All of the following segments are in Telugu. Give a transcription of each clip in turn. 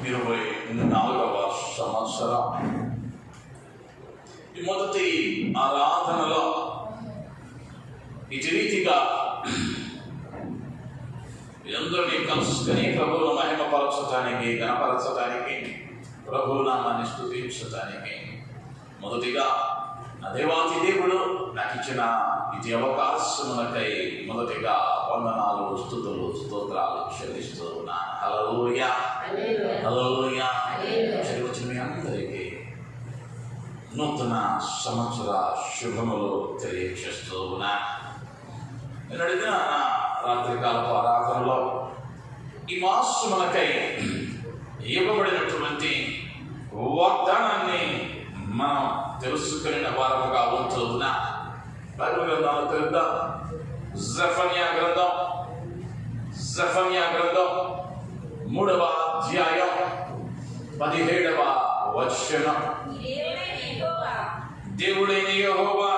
2024వ సంవత్సరం ఈ మొదటి ఆరాధనలో ఇటు రీతిగా అందరినీ కలుసుకొని ప్రభువును మహిమపరచటానికి, గణపరచటానికి, ప్రభువు నామాన్ని స్తుతించటానికి మొదటిగా నా దేవాతి దేవుడు నాకు ఇచ్చిన ఇది అవకాశమునకై మొదటిగా వందనాలు, స్తుతులు, స్తోత్రాలు చెల్లిస్తూ ఉన్నాను. హల్లెలూయా, హల్లెలూయా. వచ్చిన మీ అందరికీ నూతన సంవత్సర శుభములు తెలియజేస్తూ ఉన్నాను. నేను అడిగిన రాత్రికాలపు ఆరాధనలో ఈ మాసమునకై ఇవ్వబడినటువంటి వాగ్దానాన్ని మనం తెలుసుకునే వారముగా ఉంటూ ఉన్నా. బైబిల్ గ్రంథాలు తెలుద్దాం. జెఫన్యా గ్రంథం 3వ అధ్యాయం 17వ వచనం. దేవుడైన యెహోవా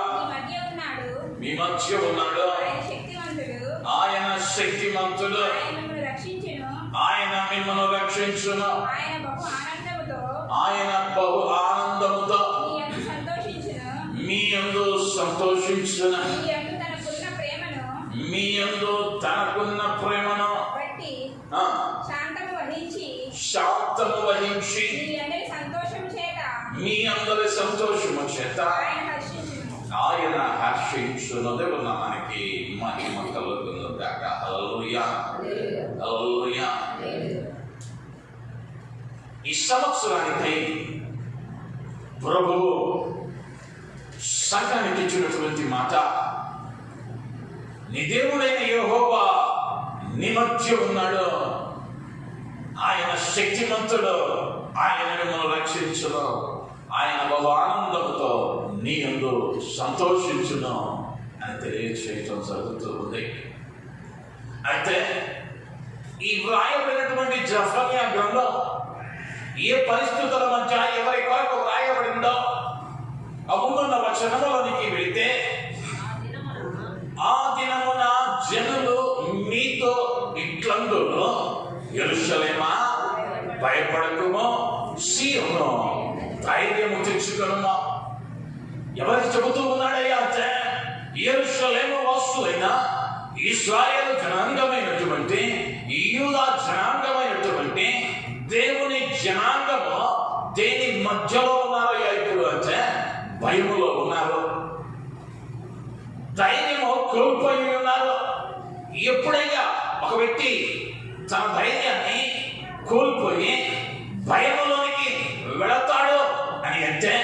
మీ మధ్య ఉన్నాడు, ఆయన శక్తిమంతుడు, ఆయన మిమ్మల్ని రక్షించును, ఆయన బహు ఆనందముతో మీ యందు సంతోషించును, మీ యందు తనకున్న ప్రేమను శాంతము వహించి మీ అందరి సంతోషము చేత ఆయన హర్షించును. దేవుని నామానికి మహిమ కలుగును గాక. హల్లెలూయా, హల్లెలూయా. ఈ సంవత్సరానికై ప్రభువు సంఘానికి ఇచ్చినటువంటి మాట, నీ దేవుడైన యెహోవా నీ మధ్య ఉన్నాడు, ఆయన శక్తిమంతుడు, ఆయన మిమ్మల్ని రక్షించును, ఆయన బహు ఆనందముతో నీ యందు సంతోషించును అని తెలియచేయటం జరుగుతూ ఉంది. అయితే ఈ వ్రాయబడినటువంటి జెఫన్యా గ్రంథం ఏ పరిస్థితుల మధ్య ఎవరి కొరకు వ్రాయబడిందో ఆ ముందున్న వచనములోనికి వెళితే, ఆ దినమున జనులు మీతో ఇట్లందును, యెరూషలేమా భయపడకుము, సీయోను ధైర్యము తెచ్చుకొనుము. ఎవరికి చెబుతూ ఉన్నాడయ్యా అంటే, యెరూషలేము వాసులైన ఇశ్రాయేలు జనాంగమైనటువంటి, యూదా జనాంగమైనటువంటి దేవుని జనాంగము దేని మధ్యలో ఉన్నారయ్యా ఇప్పుడు అంటే భయములో ఉన్నారు, ధైర్యము కోల్పోయి ఉన్నారు. ఎప్పుడైనా ఒక వ్యక్తి తన ధైర్యాన్ని కోల్పోయి భయములోనికి వెళతాడు అని అంటే,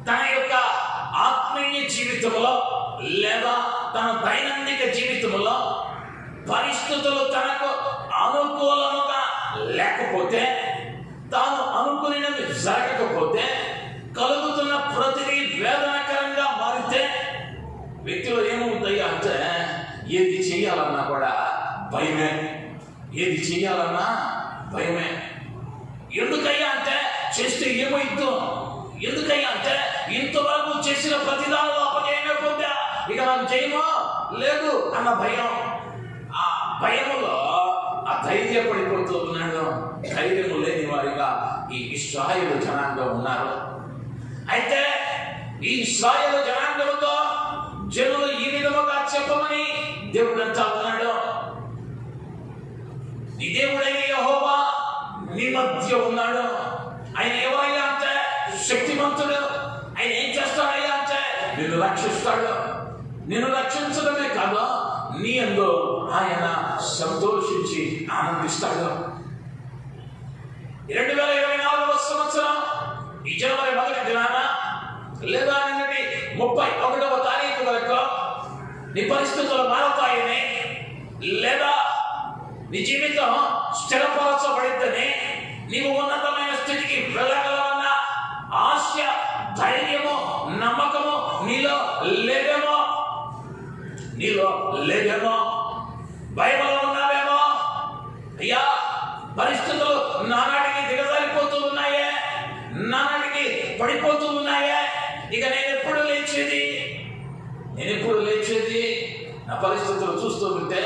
తన యొక్క ఆత్మీయ జీవితంలో లేదా తన దైనందిక జీవితంలో పరిస్థితులు తనకు అనుకూలముగా లేకపోతే, తాను అనుకున్నది జరగకపోతే, కలుగుతున్న ప్రతిదీ వేదనకరంగా మారితే వ్యక్తిలో ఏమవుతాయి అంటే, ఏది చేయాలన్నా కూడా భయమే, ఏది చేయాలన్నా భయమే. ఎందుకయ్యా అంటే చేస్తే ఏమైద్దో, ఎందుకయ్యా అంటే ఇంతవరకు చేసిన ప్రతిదానిలో అపజయమైపోతే ఇక నాకు జయమో లేదు అన్న భయం. ఆ భయములో ఆ ధైర్యపడిపోతూ ఉన్నాడు. ధైర్యము లేని వారిగా ఈ ఇశ్రాయేలు జనాంగం ఉన్నారు. అయితే ఈ ఇశ్రాయేలు జనాంగంతో జనులు ఈ విధముగా చెప్పమని దేవుడు అంటా ఉన్నాడు, నీ దేవుడైన యెహోవా నీ మధ్య ఉన్నాడు. ఆయన ఎవరయ్యా అంటే శక్తిమంతుడు. ఆయన ఏం చేస్తాడయ్యా అంటే నిన్ను రక్షిస్తాడు. నిన్ను రక్షించడమే కాదు, నీ యందు ఆయన సంతోషించి ఆనందిస్తాడు. 2024వ సంవత్సరం ఈ జనవరి 1వ దినాన లేదా నిన్నటి 31వ తారీఖు వరకు నీ పరిస్థితులు మారతాయని, లేదా నీ జీవితం స్థిరపరచబడిద్దని, నీవు ఉన్నతమైన స్థితికి వెళ్ళగలవన్న ఆశ, ధైర్యము, నమ్మకము నీలో లేదేమో, భయములో ఉన్నావేమో. అయ్యా పరిస్థితులు నానాటికి దిగజారిపోతూ ఉన్నాయే, నానాటికి పడిపోతూ ఉన్నాయే, ఇక నేను ఎప్పుడు లేచేది, నా పరిస్థితులు చూస్తూ ఉంటే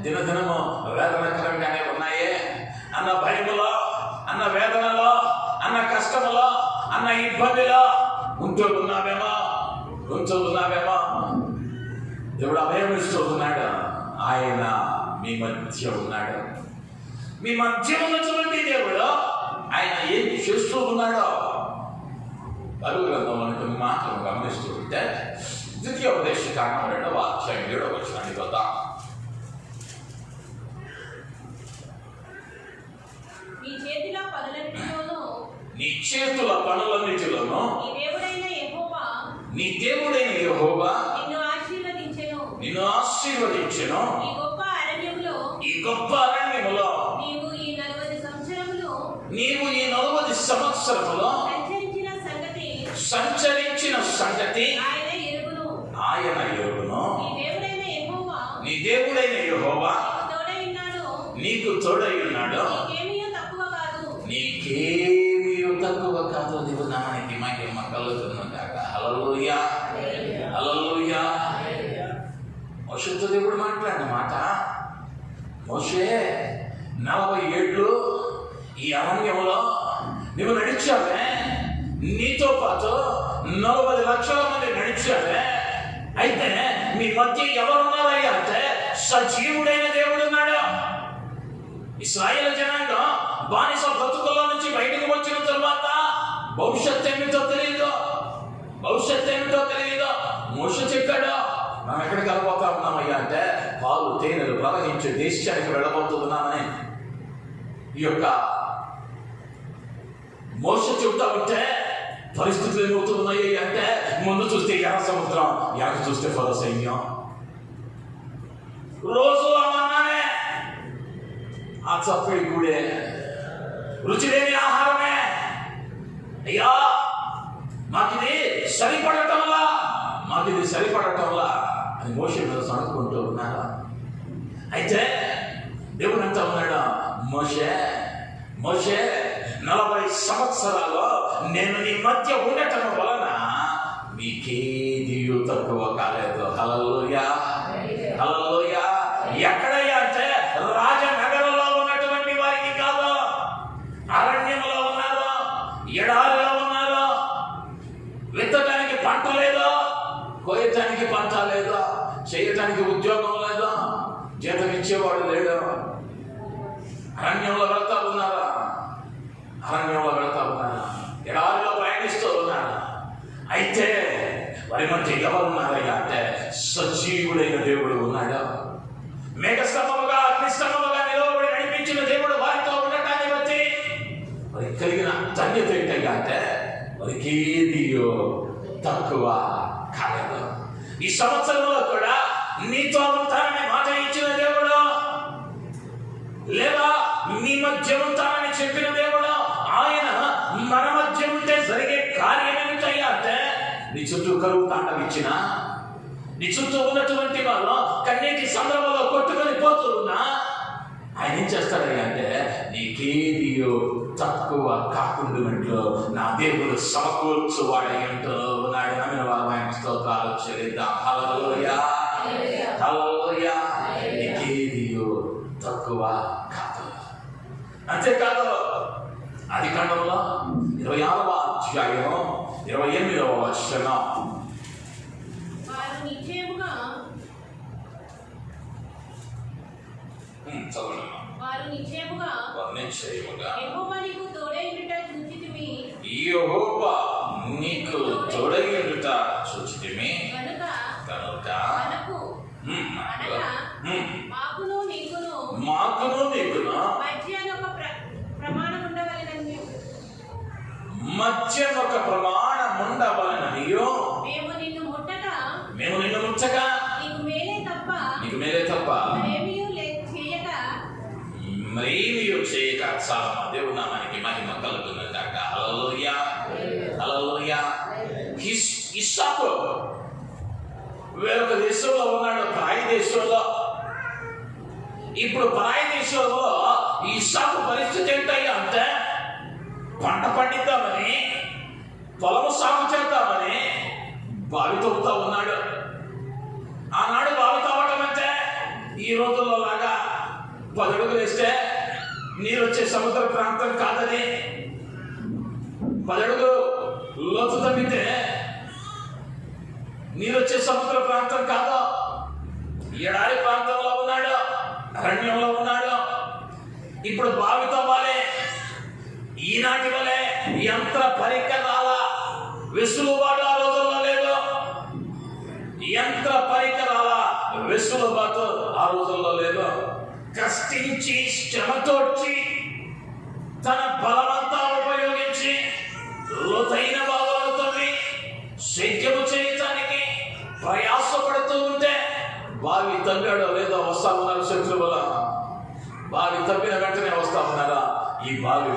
దినదినము వేదనకరంగానే ఉన్నాయే అన్న భయములో వేదనలో, అన్న కష్టములో, అన్న ఇబ్బందిలో ఉంటూ ఉన్నావేమో. దేవుడు అభయం ఇస్తూ ఉన్నాడు. ఆయన మీ మధ్య ఉన్నాడు. మీ మధ్య ఉన్నటువంటి దేవుడు ఆయన ఏం చేస్తూ ఉన్నాడో బైబిల్ గ్రంథంలో కొన్ని మాటలు గమనిస్తూ ఉంటే ద్వితీయోపదేశకాండం 2వ అధ్యాయం 7వ వచనానికి వద్దాం. నీ చేతుల పనులన్నిటిలోనూ నీ దేవుడైన యెహోవా నిన్ను ఆశీర్వదించెను. ఈ గొప్ప అరణ్యములో నీవు ఈ 40 సంవత్సరములో సంచరించిన సంగతి ఆయన ఎరుగును. నీ దేవుడైన యెహోవా నీకు తోడై ఉన్నాడు. నీకేమీ తక్కువ కాదు. దేవుడు నామానికి మహిమ కలుగును గాక. హల్లెలూయా, హల్లెలూయా. మోషేతో దేవుడు మాట్లాడిన మాట, మోషే 40 ఏళ్ళు ఈ అరణ్యంలో నువ్వు నడిచావే, నీతో పాటు 40 లక్షల మంది నడిచావే. అయితే మీ మధ్య ఎవరున్నారయ్యా అంటే సజీవుడైన దేవుడు ఉన్నాడు. ఇశ్రాయేలు జనాంగం బానిస బ్రతుకుల్లో నుంచి బయటకు వచ్చిన తర్వాత భవిష్యత్తు ఏమిటో తెలియదు. మోషే చెప్పాడు, మనం ఎక్కడికి వెళ్ళిపోతా ఉన్నామయ్యా అంటే పాలు తేనెలు ప్రవహించే దేశానికి వెళ్ళబోతున్నామని. ఈ యొక్క మోషే చెబుతా ఉంటే పరిస్థితులు ఏమవుతున్నాయి అంటే ముందు చూస్తే ఎర్ర సముద్రం, వెనక చూస్తే ఫరో సైన్యం. రోజు అన్నానే ఆ చప్పడి కూడే, రుచి లేని ఆహారమే. అయ్యా మాకిది సరిపడటంలా అని మోషే మీద సణుకుంటూ ఉన్నారా. అయితే దేవుడు అంటా ఉన్నాడు, మోషే 40 సంవత్సరాలు నేను నీ మధ్య ఉండటం వలన మీకేది తక్కువ కాలేదు. హల్లెలూయా, హల్లెలూయా. ఎక్కడయ్యా అంటే రాజనగరంలో ఉన్నటువంటి వారికి కాదు, అరణ్యంలో ఉన్నారు, ఎడారిలో ఉన్నారు. విత్తడానికి పంట లేదు, కోయటానికి పంట లేదు, చేయటానికి ఉద్యోగం లేదు, జీతం ఇచ్చేవాడు లేడు. అరణ్యంలో వెళ్తా ఉన్నారా, ఎడారిలో ప్రయాణిస్తూ ఉన్నారా. అయితే వారి మధ్య ఎవరున్నారయ్యా అంటే సజీవుడైన దేవుడు ఉన్నాడు. మేఘస్తంభముగా అగ్నిస్తంభముగా నిలవబడి నడిపించిన దేవుడు వారితో ఉండటాన్ని బట్టి వారికి కలిగిన ధన్యత ఏంటయ్యా అంటే వారికి ఏది తక్కువ కాలేదు. ఈ సంవత్సరంలో కూడా నీతో ఉంటానని మాట ఇచ్చిన దేవుడు, లేదా మీ మధ్య ఉంటానని చెప్పిన దేవుడు, ఆయన మన మధ్య ఉంటే జరిగే కార్యం ఏమిటయ్యా అంటే నీ చుట్టూ కరువు తాండవిచ్చిన, నీ చుట్టూ ఉన్నటువంటి వాళ్ళు కన్నీటి సందర్భంలో కొట్టుకొని పోతున్నా ఆయన ఏం చేస్తాడయ్యా అంటే నీకేది తక్కువ కాకుండా నా దేవుడు సమకూర్చువాడై అంటూ ఉన్నాడు. నమ్మిన వారు ఆయన స్తోత్రాలు చెల్లిద్దాం. హల్లెలూయా, హల్లెలూయా. నీకేది తక్కువ కాదు. అంతేకాదు ఆదికాండంలో 26వ అధ్యాయం 28వ వచనం, వారు నిశ్చయముగా యెహోవా నీకు తోడై ఉండుట చూచితిమి కనుక మాకును నీకును మధ్య ఒక ప్రమాణం ఉండవలననియో మేము నిన్ను ముట్టగా నీకు మేలే తప్ప మరేమీ చేయక చాలమ్మా. దేవుడు నామానికి మహిమ కలుగుతుంది కాక. హల్లెలూయా, హల్లెలూయా. ఇస్సాకు వేరొక దేశంలో ఉన్నాడు, పరాయి దేశంలో. ఇప్పుడు పరాయి దేశంలో ఇస్సాకు పరిస్థితి ఏంటయ్యా అంటే పంట పండిద్దామని, పొలము సాగు చేద్దామని బావి తవ్వుతా ఉన్నాడు. ఆనాడు బావి తవ్వడం అంటే ఈ రోజుల్లో లాగా 10 అడుగులు వేస్తే నీరు వచ్చే సముద్ర ప్రాంతం కాదని 10 అడుగులు లోతు తవ్వితే నీరు వచ్చే సముద్ర ప్రాంతం కాదు, ఎడారి ప్రాంతంలో ఉన్నాడు, అరణ్యంలో ఉన్నాడు. ఇప్పుడు బావి తవ్వాలి. ఈనాటి వలె యంత్ర పరికరాల వెసులుబాటు ఆ రోజుల్లో లేదు. యంత్ర పరికరాల వెసులుబాటు ఆ రోజుల్లో లేదు. కష్టించి శ్రమతోడ్చి తన బలమంతా ఉపయోగించి లోతైన బావులను తవ్వి సేద్యము చేయటానికి ప్రయాసపడుతూ ఉంటే బావి తవ్వాడో లేదో వస్తా ఉన్నారు శత్రువుల. బావి తవ్విన వెంటనే వస్తా ఉన్నారా, ఈ బావి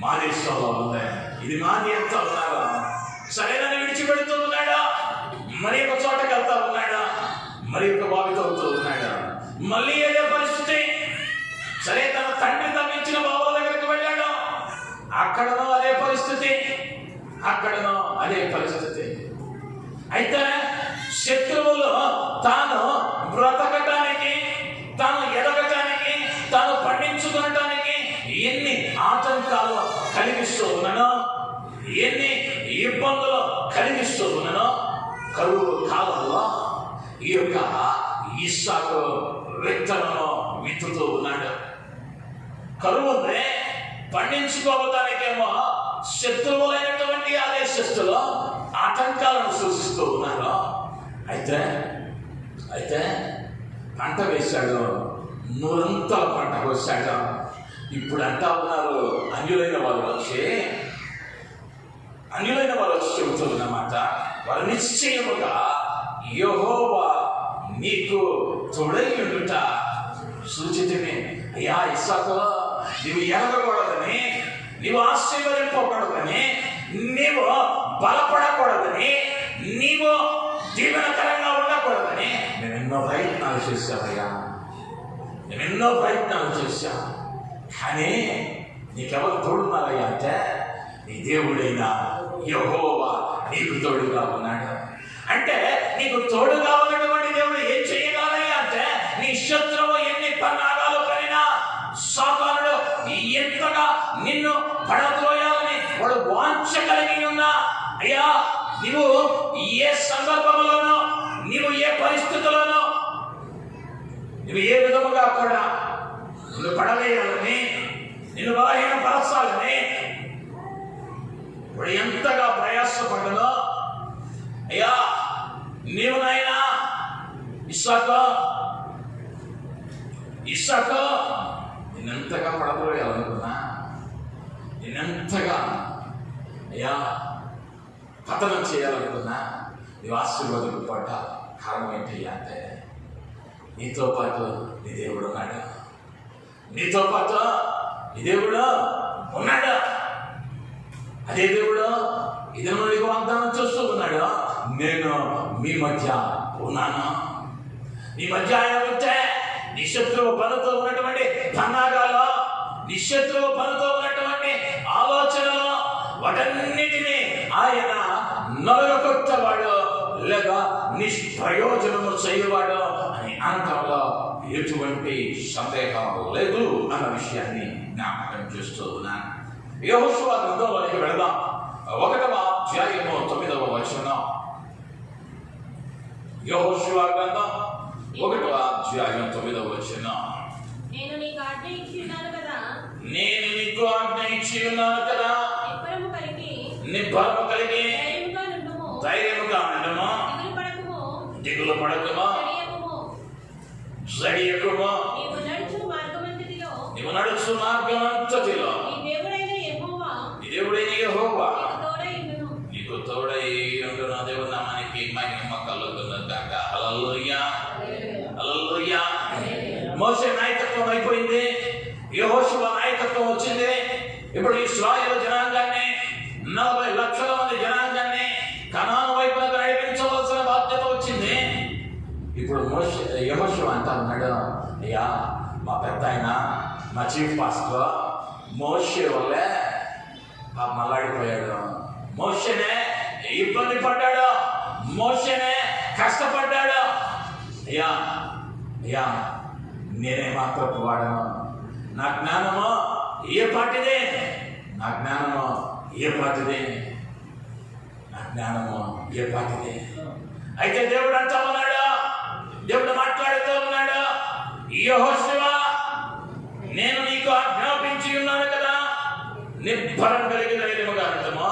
మా దేశంలో ఉంది, ఇది మాది ఎంత ఉన్నారా, సరేనని విడిచిపెడుతూ ఉన్నాడా, మరి ఒక చోటకి వెళ్తా ఉన్నాడా, మరి ఒక బావి తవ్వుతూ ఉన్నాడా, మళ్ళీ ఏదే పరిస్థితి. సరే, తన తండ్రి తవ్వించిన బావుల దగ్గరికి వెళ్ళాడు, అక్కడనో అదే పరిస్థితి, అక్కడనో అదే పరిస్థితి. అయితే శత్రువులు తాను బ్రతకటానికి, తాను ఎదగటానికి, తాను పండించుకోవటానికి ఎన్ని ఆటంకాలు కలిగిస్తూ ఉన్నానో, ఎన్ని ఇబ్బందులు కలిగిస్తూ ఉన్నానో కరువు కాలంలో ఈ యొక్క ఇస్సాకు విత్తనము విత్తుతూ ఉన్నాడు. కరువు పండించుకోవటానికేమో శత్రువులైనటువంటి ఆ దేశస్తులు ఆటంకాలను సూచిస్తూ ఉన్నారు. అయితే పంట వేశాడు, 100 అంతల పంట కోసాడు. ఇప్పుడు అంటా ఉన్నారు అన్యులైన వారు వచ్చి చెబుతూ ఉన్నమాట, వారు నిశ్చయముగా యెహోవా నీకు తోడై ఉండుట సూచితమే. అయ్యా ఇస్సాకు, నీవు ఎరగకూడదని, నీవు ఆశీర్వదింపకూడదని, నీవు బలపడకూడదని, నీవు దీవెనకరంగా ఉండకూడదని మేము ఎన్నో ప్రయత్నాలు చేశామయ్యా, కానీ నీకెవరు తోడున్నారయ్యా అంటే నీ దేవుడైన యెహోవా నీకు తోడుగా ఉన్నాడు. అంటే నీకు తోడుగా ఉన్నటువంటి దేవుడు ఏం చేయగలయ్యా అంటే, నీ శత్రువు ఎన్ని పన్నాగాలు పడినా, సాతానుడు ఎంతగా నిన్ను పడద్రోయాలని వాడు వాంఛ కలిగి ఉన్నా, అయ్యా నీవు ఏ సందర్భంలోనో, నీవు ఏ పరిస్థితుల్లోనో, నువ్వు ఏ విధముగా కూడా నిన్ను పడవేయాలని, నిన్ను బలహీనపరచాలని వాడు ఎంతగా ప్రయాసపడ్డనో, అయ్యా నీవు నాయనా ఇస్సాకు నిన్నెంతగా పడద్రోయాలనుకున్నా, నిన్నెంతగా అయ్యా పతనం చేయాలనుకున్నా, నీవు ఆశీర్వాదపడ్డ కారణం ఏంటయ్యా అంటే నీతో పాటు నీ దేవుడు ఉన్నాడు, నీతో పాటు నీ దేవుడు ఉన్నాడు. అదే దేవుడు ఇది నీకు వాగ్దానం చేస్తూ ఉన్నాడు, నేను మీ మధ్య ఉన్నాను. నీ మధ్య ఆయన ఉంటే నీ శత్రువు పనుతో ఉన్నటువంటి పన్నాగాలు, నీ శత్రువు పనుతో ఉన్నటువంటి ఆలోచనలు, వాటన్నిటినీ ఆయన నలుగొట్టవాడు లేదా నిష్ప్రయోజనము చేయవాడు అని అనటంలో ఎటువంటి సందేహం లేదు అన్న విషయాన్ని జ్ఞాపకం చేస్తూ ఉన్నాను. యెహోషువ గ్రంథంలోనికి వెళదాం. 1వ అధ్యాయము 9వ వచనం. యెహోషువ గ్రంథం 1వ అధ్యాయం 9వ వచనం. నేను నీకు ఆజ్ఞ ఇచ్చి ఉన్నాను కదా, నిబ్బరము కలిగి ధైర్యముగా ఉండుము, దిగులు పడకుము, జడియకుము, నీవు నడుచు మార్గమంతటిలో నీ దేవుడైన యెహోవా నీకు తోడై ఉండును. దేవుని నామానికి మహిమ కలుగును గాక. హల్లెలూయా, హల్లెలూయా. మోషే నాయకత్వం అయిపోయింది, యెహోషువ నాయకత్వం వచ్చింది. ఇప్పుడు ఇశ్రాయేలు జనాంగాన్ని, 40 లక్షల మంది జనాంగాన్ని కనాను వైపునకు నడిపించవలసిన బాధ్యత వచ్చింది. ఇప్పుడు యెహోషువ అంటా ఉన్నాడు, అయ్యా మా పెద్ద ఆయన, మా చీఫ్ పాస్టర్ మోషే వల్లే మల్లాడిపోయాడు, మోషేనే ఇబ్బంది పడ్డాడు, మోషేనే కష్టపడ్డాడు. అయ్యా నేనే మాత్రపు వాడను, నా జ్ఞానము ఏ పాటిదే, నా జ్ఞానము ఏ పాటిదే, నా జ్ఞానము ఏ పాటిదే. అయితే దేవుడు అంటా ఉన్నాడు, దేవుడు మాట్లాడుతూ ఉన్నాడు, యెహోషువ నేను నీకు ఆజ్ఞాపించి ఉన్నాను కదా, నిబ్బరం కలిగి ధైర్యముగా ఉండమా,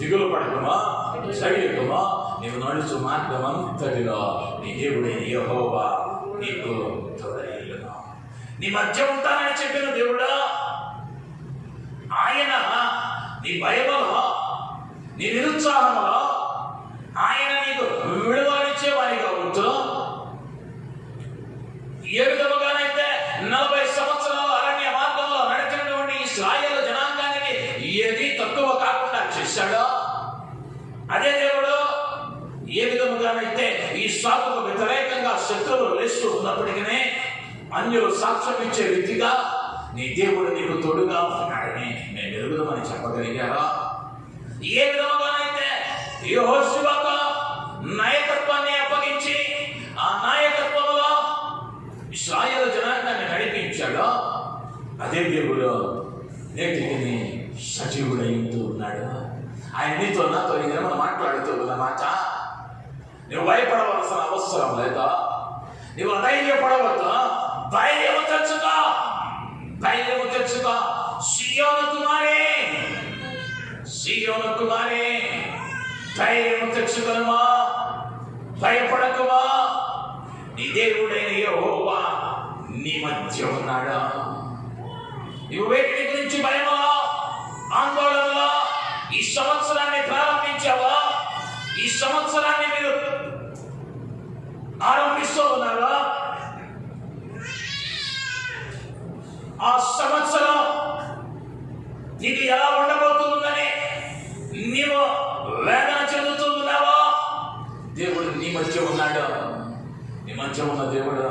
దిగులు పడకమా, సైనికమా, నీవు నడుచు మార్గం అంతటిలో నీ దేవుడైన యెహోవా నీకు తోడైయును, నీ మధ్య ఉంటానని చెప్పిన దేవుడా. ఆయన నీ భయములో, నీ నిరుత్సాహంలో ఆయన నీకు విడుదలనిచ్చే వారిగా ఉంటూ, ఏ విధముగానైతే 40 సంవత్సరాలు అరణ్య మార్గంలో నడిచినటువంటి ఇశ్రాయేలు జనాంగానికి ఏది తక్కువ కాకుండా చేశాడో, అదే దేవుడు ఏ విధముగానైతే ఈ సాకుకు వ్యతిరేకంగా శత్రువులు లేస్తూ ఉన్నప్పటికీ అన్యులు సాక్ష్యం ఇచ్చే రీతిగా నీ దేవుడు నీకు తోడుగా ఉన్నాడని మేము ఎరుగుదామని చెప్పగలిగారా? ఏ విధముగానైతే యెహోషువకు నాయకత్వాన్ని అప్పగించి ఆ నాయకత్వంలో ఇశ్రాయేలు జనాంగాన్ని నడిపించాడో, అదే దేవుడు నేటికి సజీవుడై ఉన్నాడు. ఆయన నీతో నాతో ఈ దినమున మాట్లాడుతూ ఉన్నమాట, నువ్వు భయపడవలసిన అవసరం లేదా, నువ్వు ధైర్యపడవద్దు, ధైర్యము తెచ్చుకో, ధైర్యము తెచ్చుకో. సియోను కుమారే, సియోను కుమారే, ధైర్యము తెచ్చుకొనుమా, భయపడకుమా, నీ దేవుడైన యెహోవా నీ మధ్య ఉన్నాడు. నువ్వు వేటి గురించి భయమో ఆందోళనలో ఈ సంవత్సరాన్ని ప్రారంభించావా, ఈ సంవత్సరాన్ని మీరు ఆరంభిస్తూ ఉన్నారా, ఆ సంవత్సరం నీకు ఎలా ఉండబోతుందని నీవు వేదన చెందుతూ ఉన్నావా? దేవుడు నీ మధ్య ఉన్నాడు. నీ మధ్య ఉన్న దేవుడు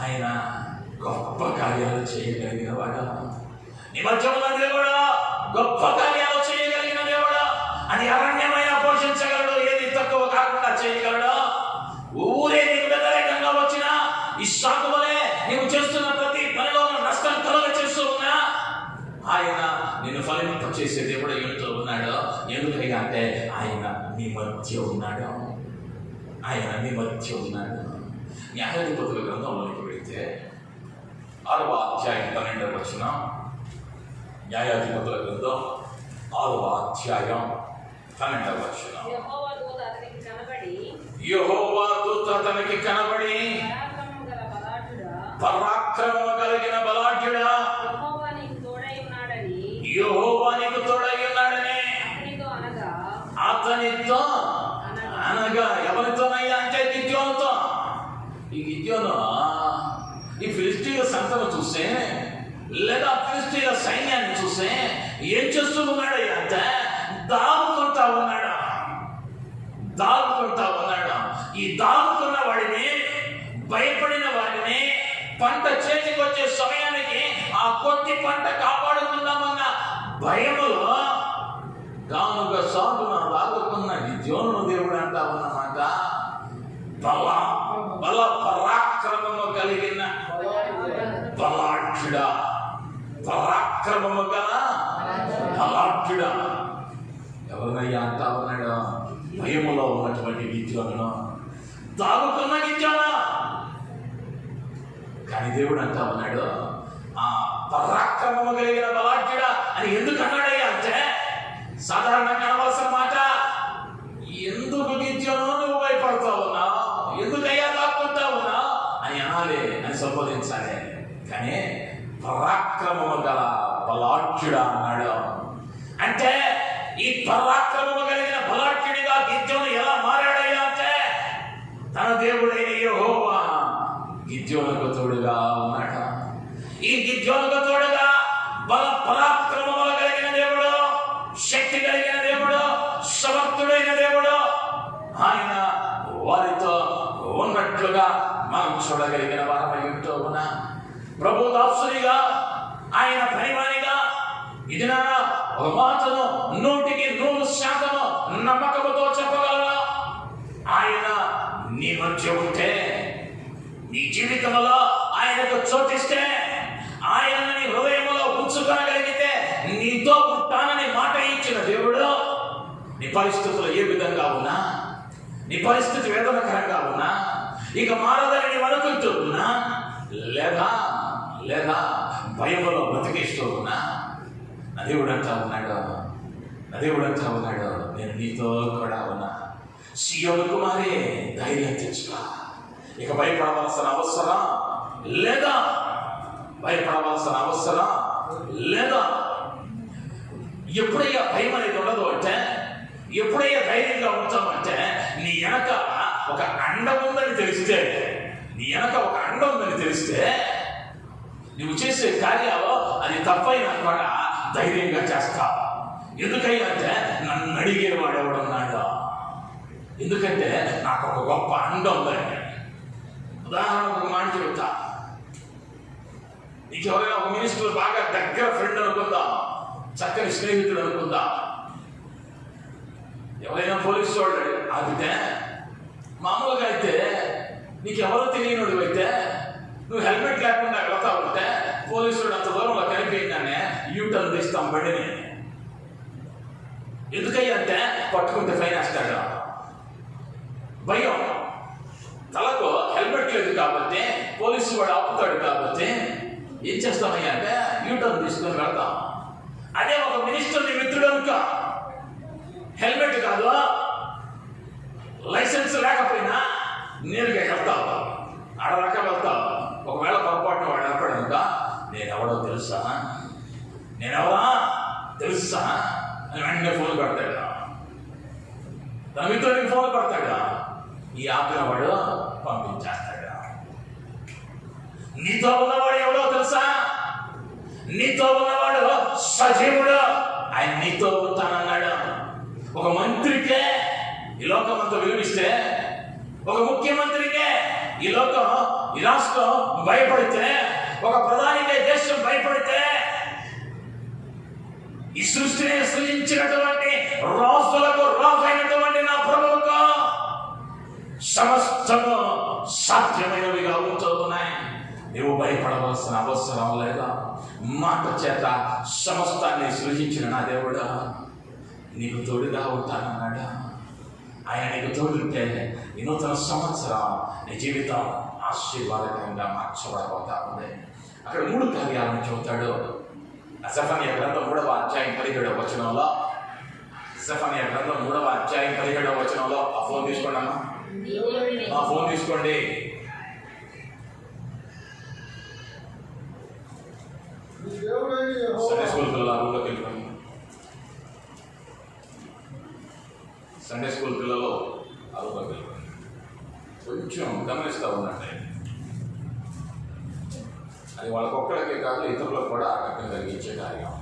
ఆయన గొప్ప కార్యాలు చేయగలిగిన వాడు. నీ మధ్య ఉన్న దేవుడు గొప్ప కార్యాలు చేయగలిగిన దేవుడు. అది అరణ్యమైన పోషించగలడు, ఏది తక్కువ కాకుండా చేయగలడు. ఊరే నీకు వ్యతిరేకంగా వచ్చినా, ఈ సాకు వలె నీవు చేస్తున్న ప్రతి పనిలో నష్టం కలుగ చేస్తూ ఉన్నా, ఆయన నిన్ను ఫలింప చేసే దేవుడు ఎంతో ఉన్నాడు. ఎందుకైనా అంటే ఆయన నీ మధ్య ఉన్నాడు, ఆయన నీ మధ్య ఉన్నాడు. న్యాయాధిపతుల గ్రంథంలోకి వెళితే 6వ అధ్యాయం 12వ వచనం. న్యాయాధిపతుల గ్రంథం 6వ అధ్యాయం 12వ వచనం. యెహోవా దూత అతనికి కనబడి, యెహోవా దూత అతనికి కనబడి, పరాక్రమము కలిగిన బలాఢ్యుడా, యెహోవా నీకు తోడై ఉన్నాడని, యెహోవా నీకు తోడై ఉన్నాడని అతనితో అనగా ఎవరితోనయ్యా అంటే గిద్యోనుతో. ఈ గిద్యోను ఈ ఫిలిష్తీయుల సంతను చూస్తే, లేదా ఫిలిష్తీయుల సైన్యాన్ని చూస్తే ఏం చేస్తూ ఉన్నాడయ్యా అంటే దాగుకుంటా ఉన్నాడు, దాగుకుంటా ఉన్నాడు. ఈ దాగుకున్న వాడిని, భయపడిన వాడిని పంట చేతికి వచ్చే సమయానికి ఆ కొద్ది పంట కాపాడుకుందామన్న భయములో గానుగా సాగున దాగుకున్న గిద్యోను దేవుడు అంటా ఉన్నమాట. బల పరాక్రమము కలిగిన బలాఢ్యుడా, పరాక్రమము గల బలాఢ్యుడా. ఎవరినయ్యా అంటా ఉన్నాడు? భయములో ఉన్నటువంటి గిద్యోను, దాగుకున్న గిద్యోను. కానీ దేవుడు అంటా ఉన్నాడు, ఆ పరాక్రమము కలిగిన బలాఢ్యుడా అని ఎందుకు అన్నాడయ్యా అంటే, సాధారణంగా అనవలసిన మాట, ఎందుకు గిద్యోను నువ్వు భయపడతా ఉన్నావు, ఎందుకయ్యా దాక్కుంటా ఉన్నావు అని అనాలి, అని సంబోధించాలి. కానీ పరాక్రమము గల బలాఢ్యుడా అన్నాడు. అంటే ఈ పరాక్రమము కలిగిన బలాఢ్యుడిగా గిద్యోను ఎలా మారాడయ్యా అంటే, తన దేవుడైన యెహోవా గిద్యోనుకు తోడుగా ఉన్నాడు. ఈ గిద్యోనుకు తోడుగా పరాక్రమములు కలిగిన దేవుడు, శక్తి కలిగిన దేవుడు, సమర్థుడైన దేవుడు ఆయన వారితో ఉన్నట్లుగా మనం చూడగలిగిన వారమై ఉంటూ ఉన్నా. ప్రభు దాసునిగా, ఆయన పనివానిగా ఇది నా ఒక మాటను 100% నమ్మకముతో చెప్పగలరా? ఆయన నీ మధ్య ఉంటే, నీ జీవితంలో ఆయనకు చోటిస్తే, ఆయనని హృదయంలో ఉంచుకోగలిగితే నీతో ఉంటానని మాట ఇచ్చిన దేవుడు నీ పరిస్థితులు ఏ విధంగా ఉన్నా, నీ పరిస్థితి వేదనకరంగా ఉన్నా, ఇక మారదని నీవు అనుకుంటూ ఉన్నా, లేదా భయంలో బ్రతికిస్తూ ఉన్నా, నా దేవుడు అంటా ఉన్నాడు నేను నీతో కూడా ఉన్నా. సియోను కుమారి ధైర్యం తెచ్చుకో. ఇక భయపడవలసిన అవసరం లేదా, ఎప్పుడయ్యా భయం అనేది ఉండదు అంటే, ఎప్పుడయ్యా ధైర్యంగా ఉంటామంటే, నీ వెనక ఒక అండ ఉందని తెలిస్తే నువ్వు చేసే కార్యాలు అది తప్పైనా కూడా ధైర్యంగా చేస్తావు. ఎందుకంటే నన్ను అడిగేవాడు ఎవడున్నాడు, ఎందుకంటే నాకు ఒక గొప్ప అండ ఉందండి. ఉదాహరణకు ఒక మాట చెబుతా. నీకు ఎవరైనా ఒక మినిస్టర్ బాగా దగ్గర ఫ్రెండ్ అనుకుందాం, చక్కని స్నేహితుడు అనుకుందాం. ఎవరైనా పోలీసు వాళ్ళు ఆగితే, మామూలుగా అయితే నీకు ఎవరో తెలియనుడు అయితే నువ్వు హెల్మెట్ లేకుండా వెళతా ఉంటే పోలీసుడు అంత దూరంలో కనిపించగానే యూటర్న్ తీస్తాం బండిని. ఎందుకంటే పట్టుకుంటే ఫైన్ వేస్తాడు. భయం. తలకు హెల్మెట్ లేదు కాబట్టి పోలీసు వాడు ఆపుతాడు కాబట్టి ఏం చేస్తామయ్యా అంటే యూటర్న్ తీసుకొని వెళ్తాం. అదే ఒక మినిస్టర్ నీ మిత్రుడు అనుకో, హెల్మెట్ కాదు, లైసెన్స్ లేకపోయినా నేరుగా వెళ్తావు, ఆడదాకా వెళ్తావు. ఒకవేళ పొరపాటున వాడు ఏర్పడనుక నేనెవరో తెలుసా అని వెంటనే ఫోన్ పెడతాడు. తన మిత్రుడికి ఫోన్ పెడతాడు, ఈ ఆపిన వాడు పంపించేస్తాడు. నీతో ఉన్నవాడు ఎవడో తెలుసా? నీతో ఉన్నవాడు సజీవుడు, ఆయన నీతో ఉంటానన్నాడు. ఒక మంత్రికే ఈ లోకం అంతా విలువిస్తే, ఒక ముఖ్యమంత్రికే ఈ రాష్ట్రం భయపడితే, ఒక ప్రధానికే దేశం భయపడితే, ఈ సృష్టిని సృజించినటువంటి రాజులకు రాజైనటువంటి నా ప్రభువుకు సమస్తము సాధ్యమైనవిగా ఉంటూ ఉన్నాయి. నువ్వు భయపడవలసిన అవసరం లేదా. మాట చేత సమస్తాన్ని సృజించిన నా దేవుడు నీకు తోడుగా ఉంటానన్నాడు. ఆయన నీకు తోడుంటే ఈ నూతన సంవత్సరం నీ జీవితం ఆశీర్వాదకరంగా మార్చబడబోతా ఉంది. అక్కడ 3 కార్యాలను చెబుతాడు. సెఫన్యా గ్రంథం 3వ అధ్యాయం 17వ వచనంలో, సెఫన్యా గ్రంథం 3వ అధ్యాయం 17వ వచనంలో, ఆ ఫోన్ తీసుకోండి అమ్మా, ఆ ఫోన్ తీసుకోండి. సండే స్కూల్ పిల్లలు రూమ్లోకి వెళ్ళిపోయి, సండే స్కూల్ పిల్లలు ఆ రూమ్లోకి వెళ్ళిపోయి కొంచెం గమనిస్తూ ఉండండి. అది వాళ్ళకొక్కడికే కాదు, ఇతరులకు కూడా ఆటంకం కలిగించే కార్యం.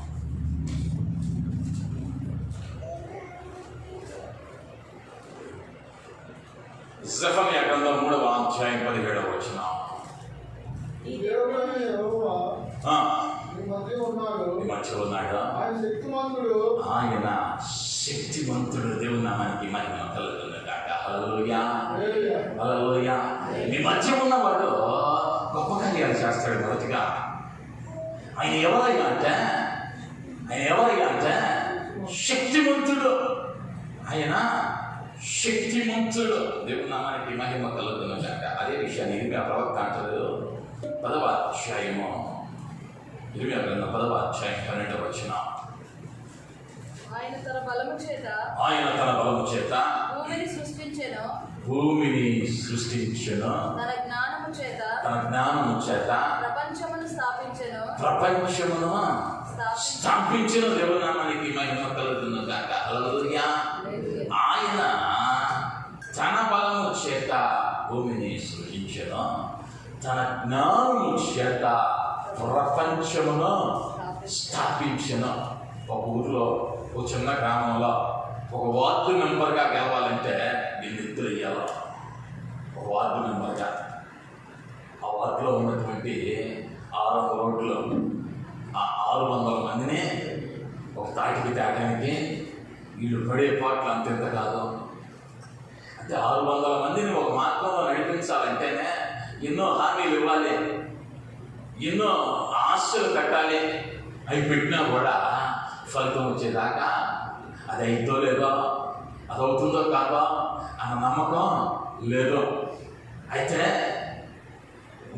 సెఫన్యా గ్రంథం 3వ అధ్యాయం 17వ వచనం. మధ్య ఉన్నాడు, ఆయన శక్తిమంతుడు. దేవుని నామానికి మహిమ కలుగునుగాక. హల్లెలూయా, హల్లెలూయా. మీ మధ్య ఉన్నవాడు గొప్ప కార్యాలు చేస్తాడు. మొదటిగా ఆయన ఎవరయ్యా అంటే శక్తిమంతుడు. ఆయన శక్తిమంతుడు. దేవుని నామానికి మహిమ కలుగునుగాక. అదే విషయాన్ని ఇర్మియా ప్రవక్త అంటారు. 10వ అధ్యాయము, ఇర్మియా గ్రంథం 10వ అధ్యాయం 12వ వచనం. ఆయన తన బలము చేత భూమిని సృష్టించెను, తన జ్ఞానము చేత ప్రపంచమును స్థాపించెను. దేవుని నామానికి మహిమ కలుగునుగాక. హల్లెలూయా. ఆయన తన బలము చేత భూమిని సృష్టించెను, తన జ్ఞానము చేత ప్రపంచమును స్థాపించెను. ఒక ఊరిలో, ఒక చిన్న గ్రామంలో ఒక వార్డు మెంబర్గా గెలవాలంటే దీన్ని ఎత్తులు వేయాలి. ఒక వార్డు మెంబర్గా ఆ వార్డులో ఉన్నటువంటి 600 రోడ్లు, ఆ 600 మందిని ఒక తాటికి తేడానికి వీళ్ళు పడే పాటలు అంతెంత కాదు. అంటే 600 మందిని ఒక మార్గంలో నడిపించాలంటేనే ఎన్నో హామీలు ఇవ్వాలి, ఎన్నో ఆశ ఆశలు కట్టాలి. అవి పెట్టినా కూడా ఫలితం వచ్చేదాకా అది అయితో లేదో, అది అవుతుందో కాదో అన్న నమ్మకం లేదు. అయితే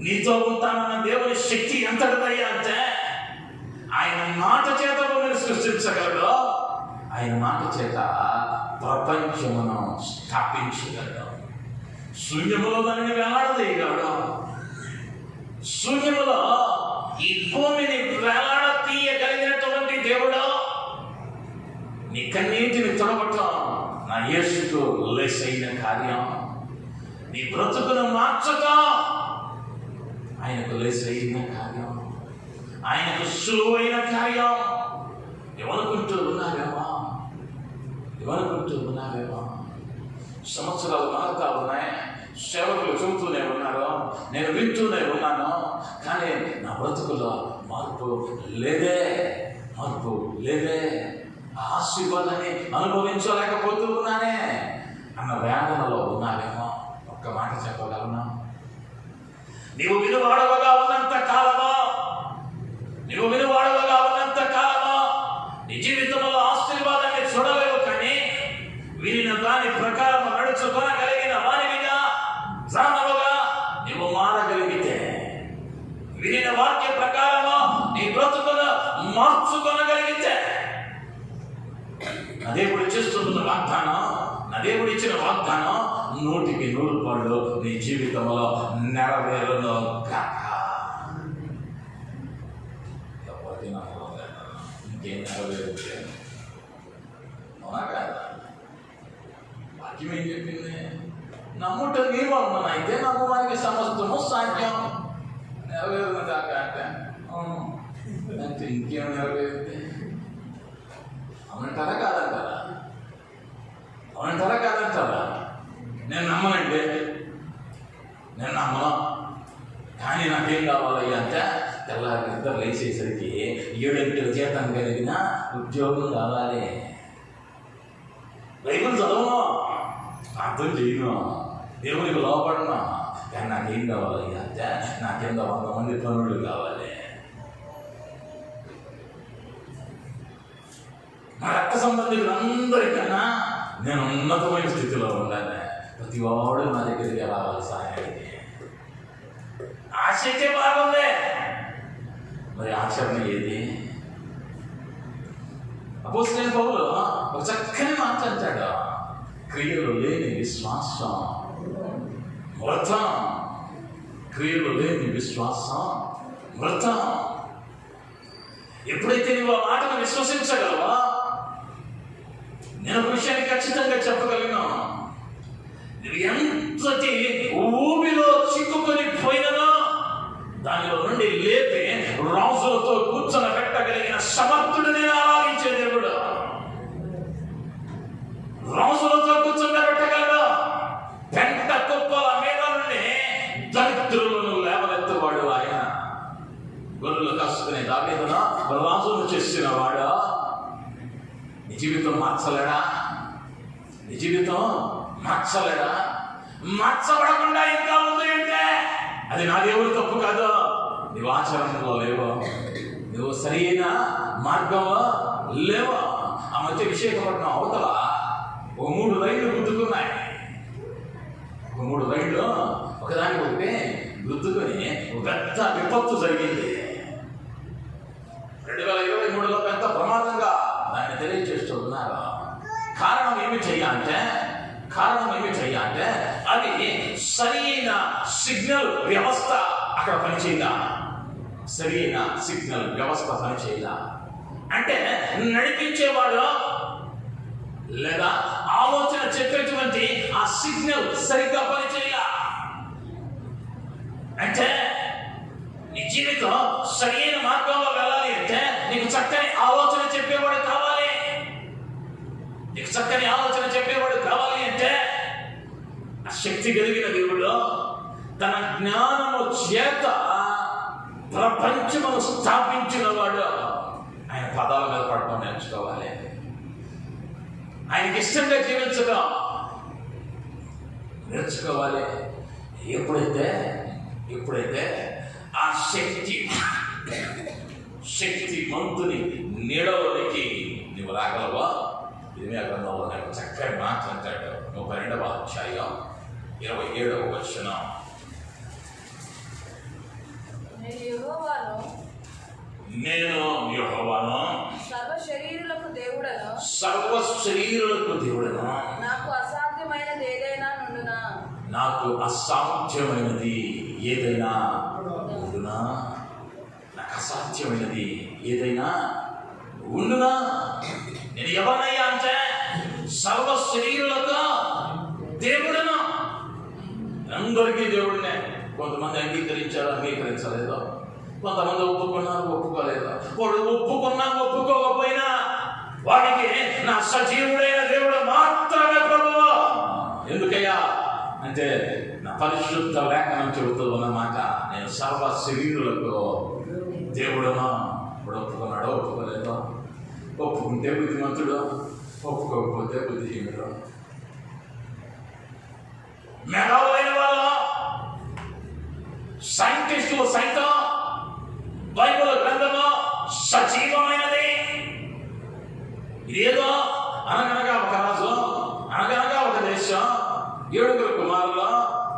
నీతో ఉంటానన్న దేవుని శక్తి ఎంతటిదయ్యా అంటే ఆయన మాట చేత భూమిని సృష్టించగలడు. ఆయన మాట చేత ప్రపంచమును స్థాపించగలడు. శూన్యములో దానిని వేలాడదీయగలడు. శూన్యములో ఈ భూమిని వేలాడతీయగలిగినటువంటి దేవుడు నీ కన్నీటిని తొడగొట్టం నా యేసుకు లేసైన కార్యం. నీ బ్రతుకును మార్చటం ఆయనకు లేసైన కార్యం, ఆయనకు సులువైన కార్యం. ఎవరుకుంటూ ఉన్నావేమో సంవత్సరాలు మారుతా ఉన్నాయి, సేవకులు చెబుతూనే ఉన్నారు, నేను వింటూనే ఉన్నాను, కానీ నా బ్రతుకులో మార్పు లేదే. ఆశీర్వాదాన్ని అనుభవించలేకపోతూ ఉన్నానే అన్న వేదనలో ఉన్నావేమో. ఒక్క మాట చెప్పగలనా? నీవు వినువాడవగా ఉన్నంత కాలమో నీ జీవితంలో ఆశీర్వాదాన్ని చూడలేవు. కానీ వినిన దాని ప్రకారం నడుచుకోగలిగిన వానివిగా జానవుగా నీవు మారగలిగితే, వినిన వాక్య ప్రకారము నీ బ్రతుకును మార్చుకొనగలిగితే, నా దేవుడు చేస్తున్న వాగ్దానం, నా దేవుడు ఇచ్చిన వాగ్దానం 100% నీ జీవితంలో నెరవేరును కాక. ఇంకేం నెరవేరుతే అవునా కాదా? వాక్యం ఏం చెప్పింది? నమ్ముట నీ వలన అయితే నమ్మవానికి సమస్తము సాధ్యం. నెరవేరును కాక అంటే అంటే ఇంకేం నెరవేరుతే? అవునంటారా కాదంటారా? నేను నమ్మనండి, నేను నమ్మను. కానీ నాకేం కావాలయ్యా అంటే తెల్లారి నిద్ర లేచేసరికి 7 గంటల జీతం కలిగిన ఉద్యోగం కావాలి. బైబిల్ చదవను, అర్థం చేయను, దేవునికి లోపడను. కానీ నాకేం కావాలయ్యా అంటే నా కింద 100 మంది పనులు కావాలి. నా రక్త సంబంధికులందరికన్నా నేను ఉన్నతమైన స్థితిలో ఉండాలి. ప్రతి వాడు నా దగ్గరికి రావాలి సహాయానికి. ఆశ బాగుంది, మరి ఆచరణ ఏది? అపోస్తలుడైన పౌలు ఒక చక్కని మాట అంటాడు, క్రియలు లేని విశ్వాసం మృతం. ఎప్పుడైతే నువ్వు ఆ మాటను విశ్వసించగలవా, నేను ఒక విషయాన్ని ఖచ్చితంగా చెప్పగలను, నువ్వు ఎంతటి ఊబిలో చిక్కుకొని పోయినదో దానిలో నుండి లేపి రాజులతో కూర్చొనబెట్టగలిగిన సమర్థుడు నేను ఆరాధించే దేవుడు. రాజులతో కూర్చొనబెట్టగలడు. పెంట కుప్పల మీద నుండి దరిద్రులను లేవనెత్తువాడు ఆయన. గొర్రెలు కాసుకునే దావీదును రాజును చేసిన వాడు. నీ జీవితం మార్చలేడా? మార్చబడకుండా ఇంకా ఉంది అంటే అది నా దేవుడి తప్పు కాదు. నువ్వు ఆచరణలో లేవో, నువ్వు సరైన మార్గంలో లేవో. ఆ మధ్య విశాఖపట్నం అవతల ఒక 3 రైళ్లు గుద్దుకున్నాయి. ఒకదానికి ఒకటి గుద్దుకొని ఒక పెద్ద విపత్తు జరిగింది. 2023లో పెద్ద ప్రమాదంగా దాన్ని తెలియజేస్తున్నారు. కారణం ఏమి చేయాలంటే అది సరైన సిగ్నల్ వ్యవస్థ అక్కడ పనిచేయదా? అంటే నడిపించేవాడు లేదా ఆలోచన చెప్పేటువంటి ఆ సిగ్నల్ సరిగ్గా పనిచేయాల. అంటే నీ జీవితం సరైన మార్గంలో వెళ్ళాలి అంటే నీకు చక్కని ఆలోచన చెప్పేవాడు కావాలి. అంటే ఆ శక్తి కలిగిన దేవుడు తన జ్ఞానము చేత ప్రపంచమును స్థాపించిన వాడు. ఆయన పదాల మీద పడటం నేర్చుకోవాలి. ఆయనకి ఇష్టంగా జీవించడం నేర్చుకోవాలి. ఎప్పుడైతే ఆ శక్తి శక్తిమంతుని నీడలోనికి నువ్వు రాగలవా? ఇర్మియా గ్రంథంలో నాకు చక్కని మాట అంటాడు. 32వ అధ్యాయం 27వ వచనం. నేను యెహోవాను, సర్వ శరీరులకు దేవుడను, సర్వ శరీరులకు దేవుడను. నాకు అసాధ్యమైనది ఏదైనా నుండునా? నాకు అసాధ్యమైనది ఏదైనా ఉండునా? నాకు అసాధ్యమైనది ఏదైనా ఉండునా? నేను ఎవరినయ్యా అంటే సర్వ శరీరులకు దేవుడను. అందరికీ దేవుడినే. కొంతమంది అంగీకరించారు, అంగీకరించలేదు. కొంతమంది ఒప్పుకున్నారు, ఒప్పుకోలేదు. వాడు ఒప్పుకున్నా ఒప్పుకోకపోయినా వాడికి నా సజీవుడైన దేవుడు మాత్రమే ప్రభువు. ఎందుకయ్యా అంటే నా పరిశుద్ధ లేఖనం చెబుతూ ఉన్నమాట, నేను సర్వ శరీరులకు దేవుడును. ఇప్పుడు ఒప్పుకున్నాడో ఒప్పుకోలేదో? ఒప్పుకుంటే బుద్ధిమంతుడు, ఒప్పుకోకపోతే బుద్ధిహీనుడు. మెగాలైన వాళ్ళు, సైంటిస్టులు సైతం బైబిల్ గ్రంథము సజీవమైనది. ఇదేదో అనగనగా ఒక రాజు, అనగనగా ఒక దేశం, 7 కుమారులు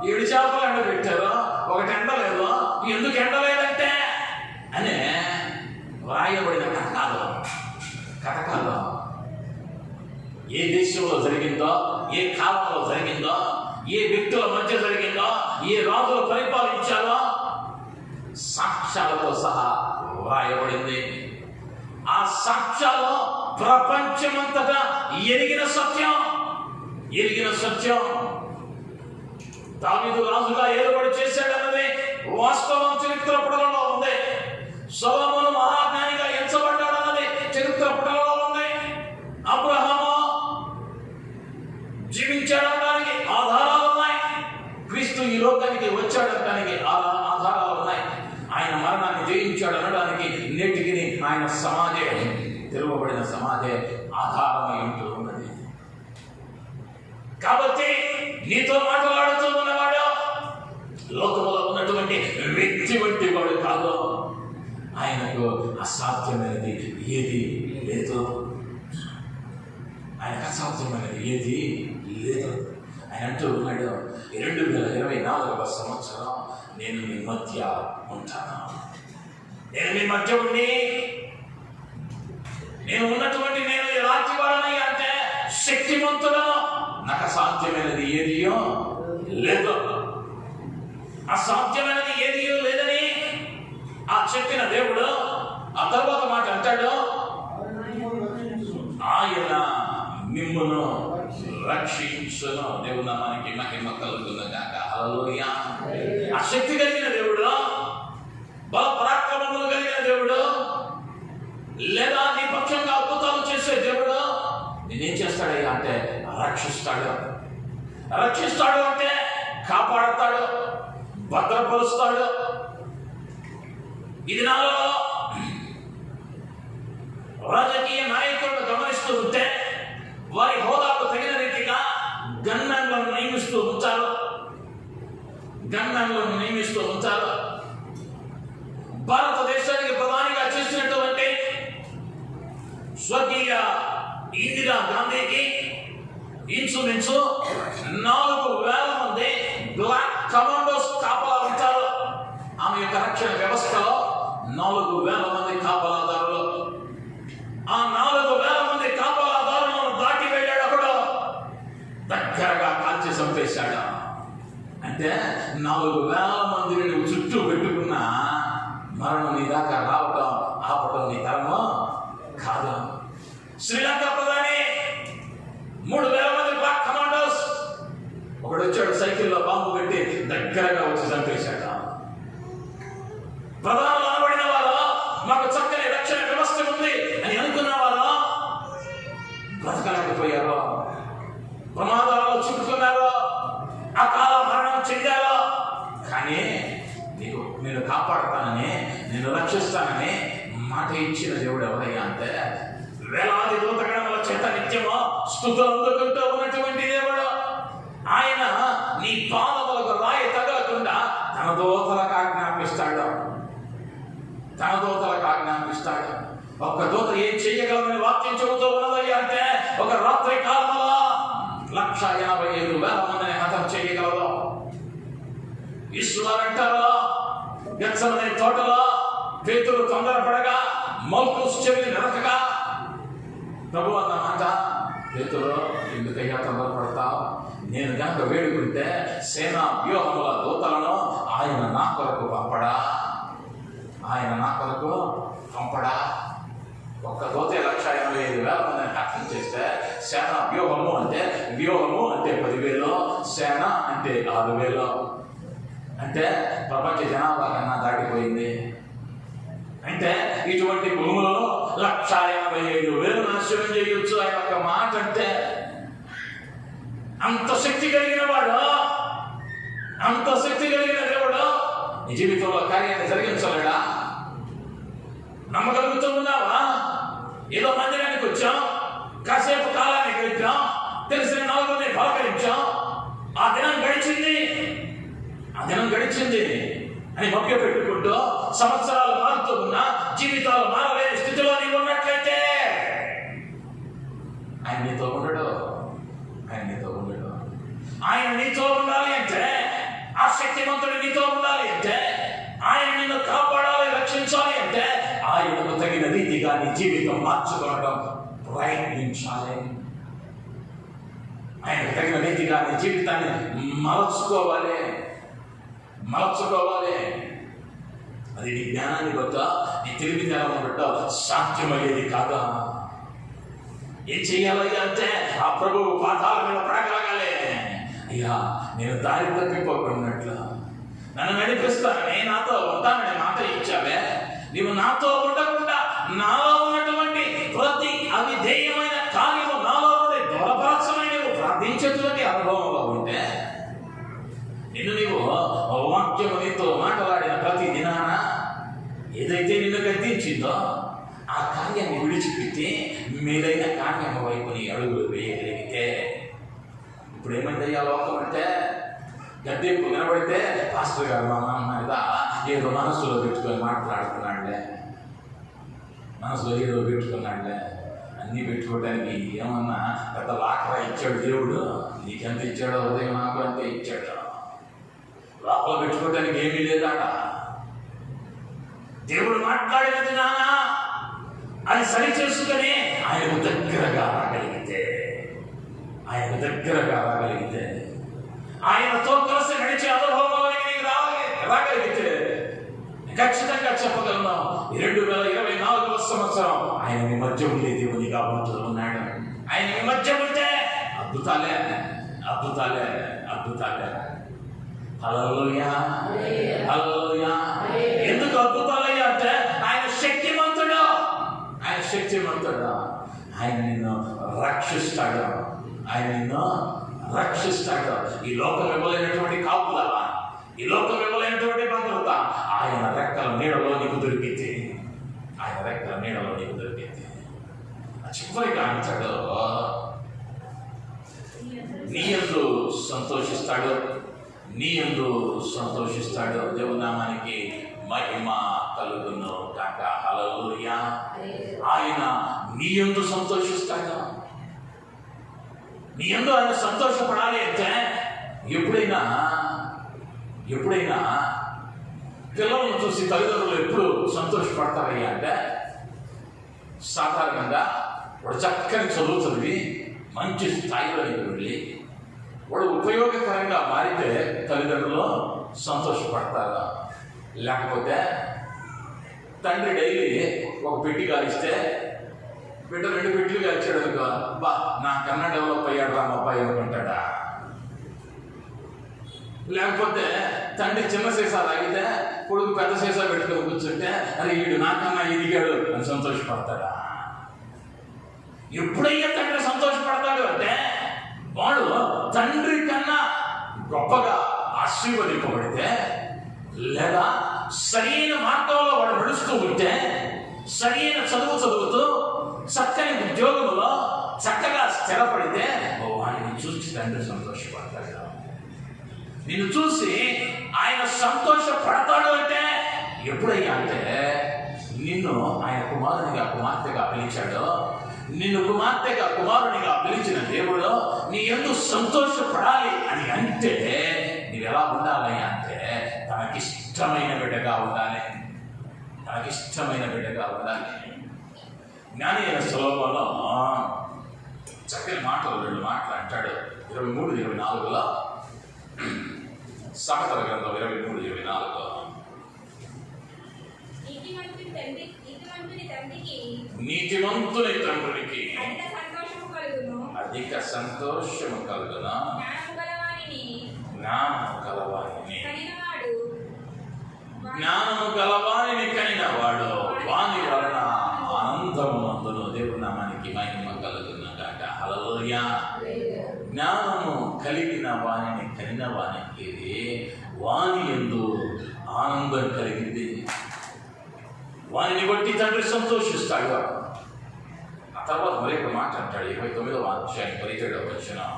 7 చేపలు ఎండబెట్టారు, ఒకటి ఎండలేదు. ఎందుకు ఎండలేదంటే అనే వ్రాయబడిన కథ కాదు. కథ కాదు. ఏ దేశంలో జరిగిందో, ఏ కాలంలో జరిగిందో, ఏ వ్యక్తుల మధ్య జరిగిందో, ఏ రాజులు పరిపాలించాలో సాక్ష్యాలతో సహా వ్రాయబడింది. ఆ సాక్ష్యాలు ప్రపంచమంతటా ఎరిగిన సత్యం. దావీదు రాజుగా ఏలుబడి చేశాడన్నది వాస్తవం చరిత్ర పుటలలో ఉంది. సొలొమోను మహాజ్ఞానిగా ఎంచబడ్డాడన్నది చరిత్ర పుటలలో ఉంది. అబ్రహాము జీవించాడనడానికి ఆధారాలు ఉన్నాయి. క్రీస్తు ఈ లోకానికి వచ్చాడనడానికి ఆధారాలు ఉన్నాయి. ఆయన మరణాన్ని జయించాడు అనడానికి నేటికి ఆయన సమాధే, తెరవబడిన సమాధే ఆధారమై ఉంటూ ఉన్నది. కాబట్టి నీతో మాట్లాడుతూ ఉన్నవాడు లోకములో ఉన్నటువంటి వ్యక్తి వంటి వాడు కాదు. ఆయనకు అసాధ్యమైనది ఏది లేదు. ఆయనకు అసాధ్యమైనది ఏది లేదు. ఆయన అంటూ ఉన్నాడు, 2024వ సంవత్సరం నేను మీ మధ్య ఉంటాను. నేను మీ మధ్య ఉండి నేను ఉన్నటువంటి నేను ఎలాంటి వాడని అంటే శక్తిమంతుడు. నాకు అసాధ్యమైనది ఏదియో లేదు. అసాధ్యమైనది ఏదియో లేదని ఆ చెప్పిన దేవుడు ఆ తర్వాత మాట అంటాడు, ఆయన మిమ్మును రక్షించును. దేవుడు నామానికి మహిమ కలుగునుగాక. హల్లెలూయా. ఆ శక్తి కలిగిన దేవుడు, బల పరాక్రమములు కలిగిన దేవుడు, లేదా నీ పక్షంగా అద్భుతాలు చేసే దేవుడు నేనేం చేస్తాడయ్యా అంటే రక్షిస్తాడు. రక్షిస్తాడు అంటే కాపాడతాడు, భద్రపరుస్తాడు. ఇది నాలో రాజకీయ నాయకులను గమనిస్తూ ఉంటే వారి హోదాకు తగిన రీతిగా గన్మెన్లను నియమిస్తూ ఉంచారు. భారతదేశానికి ప్రధానిగా చేసినటువంటి స్వర్గీయ ఇందిరా గాంధీకి ఇన్సూరెన్స్ 4,000 మంది బ్లాక్ కమాండోస్ కాపలా ఉంటారు. ఆమె యొక్క రక్షణ వ్యవస్థలో 4,000 మంది కాపలాదారులు. ఆ 4,000 మంది కాపలాదారులను దాటి వెళ్ళాడు. అప్పుడు దగ్గరగా కాల్చి చంపేశాడు. అంటే 4,000 మందిని నువ్వు చుట్టూ పెట్టుకున్న మరణం నీ దాకా రావటం ఆపటం నీ తరము కాదు. శ్రీలంక ప్రధాని 3,000 మంది బ్లాక్ కమాండోస్. ఒకడు వచ్చాడు సైకిల్లో బాంబు పెట్టి దగ్గరగా వచ్చి చంపేశాడు. ప్రధానులు అనబడిన వారు మాకు చక్కని రక్షణ వ్యవస్థ ఉంది అని అనుకున్న వారు బ్రతకలేకపోయారు, ప్రమాదాలలో చిక్కుకున్నారు, అకాల మరణం చెందారు. కానీ నేను కాపాడతానని, నేను రక్షిస్తానని మాట ఇచ్చిన దేవుడు ఎవరయ్యా అంటే వేలాది దూతగణముల చేత నిత్యము స్తుతులు అందుకుంటూ ఉన్నటువంటి దేవుడు. ఆయన నీ పాదములకు రాయి తగలకుండా తన దూతలకు ఆజ్ఞాపిస్తాడు. తన దూతలకు ఆజ్ఞాపిస్తాడు. ఒక్క దూత ఏం చేయగలదని వాక్యం చెబుతూ ఉన్నదయ్యా అంటే ఒక రాత్రి కాలంలో 185,000 మందిని హతం చేయగలదు. ఈశ్వరంటారు గెత్సెమనే తోటలో పేతురు తొందరపడగా మల్కూసు చెవిని నరకగా ప్రభు అన్న మాట, పేతురు ఎందుకయ్యా తొందరపడతావు? నేను కనుక వేడుకుంటే సేనా వ్యూహముల దూతలను ఆయన నా కొరకు పంపడా. ఒక్క దూత 185,000 మందిని హత్య చేస్తే సేనా వ్యూహము అంటే 10,000, సేన అంటే 6,000. అంటే ప్రపంచ జనాభా కన్నా దాటిపోయింది. అంటే ఇటువంటి భూములలో 185,000 నాశనం చేయొచ్చు ఆయన ఒక మాట అంటే. అంత శక్తి కలిగిన వాడు, అంత శక్తి కలిగిన దేవుడు నీ జీవితంలో కార్యాన్ని జరిగించలేడా? నమ్మగలుగుతూ ఉన్నావా? ఏదో మందిరానికి వచ్చాం, కాసేపు కాలాన్ని గడిపాం, తెలిసిన నలుగురిని పలకరించాం, ఆ దినం గడిచింది అని మభ్య పెట్టుకుంటూ సంవత్సరాలు మారుతూ ఉన్నా జీవితాలు మారలేని స్థితిలో నీవు ఉన్నట్లయితే ఆయన నీతో ఉండడు. ఆయన నీతో ఉండాలి అంటే, ఆ శక్తిమంతుడు నీతో ఉండాలి అంటే, ఆయన నిన్ను కాపాడాలి, రక్షించాలి అంటే ఆయనకు తగిన రీతిగా నీ జీవితం మార్చుకోవడం ప్రయత్నించాలి. ఆయనకు తగిన రీతిగా నీ జీవితాన్ని మలచుకోవాలి. అది నీ జ్ఞానాన్ని బట్ట, నీ తెలివితేనాన్ని బట్ట సాధ్యమయ్యేది కాదా? ఏం చెయ్యాలయ్యా అంటే ఆ ప్రభువు పాదాల మీద పడగలగాలి. అయ్యా నేను దారి తప్పిపోకున్నట్లు నన్ను నడిపిస్తానని, నాతో ఉంటానని మాట ఇచ్చావే. నీవు నాతో ఉండకుండా నాలో ఉన్నటువంటి ప్రతి అవిధేయమైన కార్యము నాలో నుండి దూరపరచమని నువ్వు ప్రార్థించేటువంటి అనుభవంలో ఉంటే, నీవు వాక్యము నీతో మాట్లాడిన ప్రతి దినాన ఏదైతే నిన్ను గద్దించిందో ఆ కార్యాన్ని విడిచిపెట్టి మేలైన కార్యము వైపు నీ అడుగులు వేయగలిగితే, ఇప్పుడు ఏమైందయ్యా లోకం అంటే, గద్దెంపు వినబడితే పాస్టర్ గారు మా నాన్న మీద ఏదో మనసులో పెట్టుకొని మాట్లాడుతున్నాడులే, అన్నీ పెట్టుకోవడానికి ఏమన్నా పెద్ద లాకరా ఇచ్చాడు దేవుడు. నీకెంత ఇచ్చాడో ఉదయం నాకు అంతే ఇచ్చాడు. లోపల పెట్టుకోవడానికి ఏమీ లేదాట. దేవుడు మాట్లాడినది నానా అని సరి చేసుకుని ఆయనకు దగ్గరగా రాగలిగితే, ఆయనతో కలిసి నడిచే అనుభవంలోకి నీకు రాగలిగితే ఖచ్చితంగా చెప్పగలను, 2024 సంవత్సరం ఆయన మీ మధ్య ఉండే దేవునిగా ఉంటూ ఉన్నాడు. ఆయన మీ మధ్య ఉంటే అద్భుతాలే. హల్లెలూయా. ఎందుకు అద్భుతాలయ్యా అంటే ఆయన శక్తిమంతుడు. ఆయన నిన్ను రక్షిస్తాడు. ఈ లోకం ఇవ్వలేనటువంటి కాపుదల, ఈ లోకం ఇవ్వలేనటువంటి భద్రత ఆయన రెక్కల నీడలో నీకు దొరికింది. చివరిగా అంటాడు, నీ యందు సంతోషిస్తాడు. దేవునామానికి మహిమ కలుగును కాక. హల్లెలూయా. ఆయన నీ యందు సంతోషిస్తాడు. నీ యందు ఆయన సంతోషపడాలి అంటే ఎప్పుడైనా పిల్లలను చూసి తల్లిదండ్రులు ఎప్పుడు సంతోషపడతారయ్యా అంటే, సాధారణంగా వాడు చక్కని చదువు చదివి మంచి స్థాయిలోకి వెళ్ళి వాడు ఉపయోగకరంగా మారితే తల్లిదండ్రులు సంతోషపడతారు. లేకపోతే తండ్రి డైలీ ఒక పెట్టి కాలిస్తే బిడ్డ 2 పెట్టిలు కాల్చాడు అనుకో, బా నా కన్నా డెవలప్ అయ్యాడు రా మా అబ్బాయి అనుకుంటాడా. లేకపోతే తండ్రి చిన్న సీసా తాగితే కొడుకు పెద్ద సీసా పెట్టుకొని కూర్చుంటే అది వీడు నాకన్నా ఎదిగాడు అని సంతోషపడతాడా. ఎప్పుడయ్యా తండ్రి సంతోషపడతాడు అంటే వాడు తండ్రి కన్నా గొప్పగా ఆశీర్వదింపబడితే, లేదా సరైన మార్గంలో వాడు నడుస్తూ ఉంటే, సరైన చదువు చదువుతూ చక్కని ఉద్యోగంలో చక్కగా స్థిరపడితే వాడిని చూసి తండ్రి సంతోషపడతాడు. నిన్ను చూసి ఆయన సంతోషపడతాడు అంటే ఎప్పుడయ్యా అంటే నిన్ను ఆయన కుమారునిగా కుమార్తెగా పిలిచాడు. నిన్ను కుమార్తెగా కుమారునిగా పిలిచిన దేవుడు నీ యందు సంతోషపడాలి అని అంటే నీవు ఎలా ఉండాలి అంటే తనకిష్టమైన బిడ్డగా ఉండాలి. తనకిష్టమైన బిడ్డగా ఉండాలి. జ్ఞాని అయిన సొలొమోను చక్కని మాటలు 2 మాటలు అంటాడు. 23-24లో సామెతల గ్రంథం 23-24 నీతిమంతుని తండ్రికి అధిక సంతోషము కలుగును, జ్ఞానము గలవానిని కనినవాడు వాని వలన ఆనందము నందును. దేవుని నామానికి మహిమ కలుగును గాక. హల్లెలూయా. జ్ఞానము కలిగిన వానిని కనిన వానికి వాని యందు ఆనందం కలిగింది. వానిని బట్టి తండ్రి సంతోషిస్తాడు. ఆ తర్వాత మరొక మాట అంటాడు 29వ అధ్యాయం 17వ వచనం.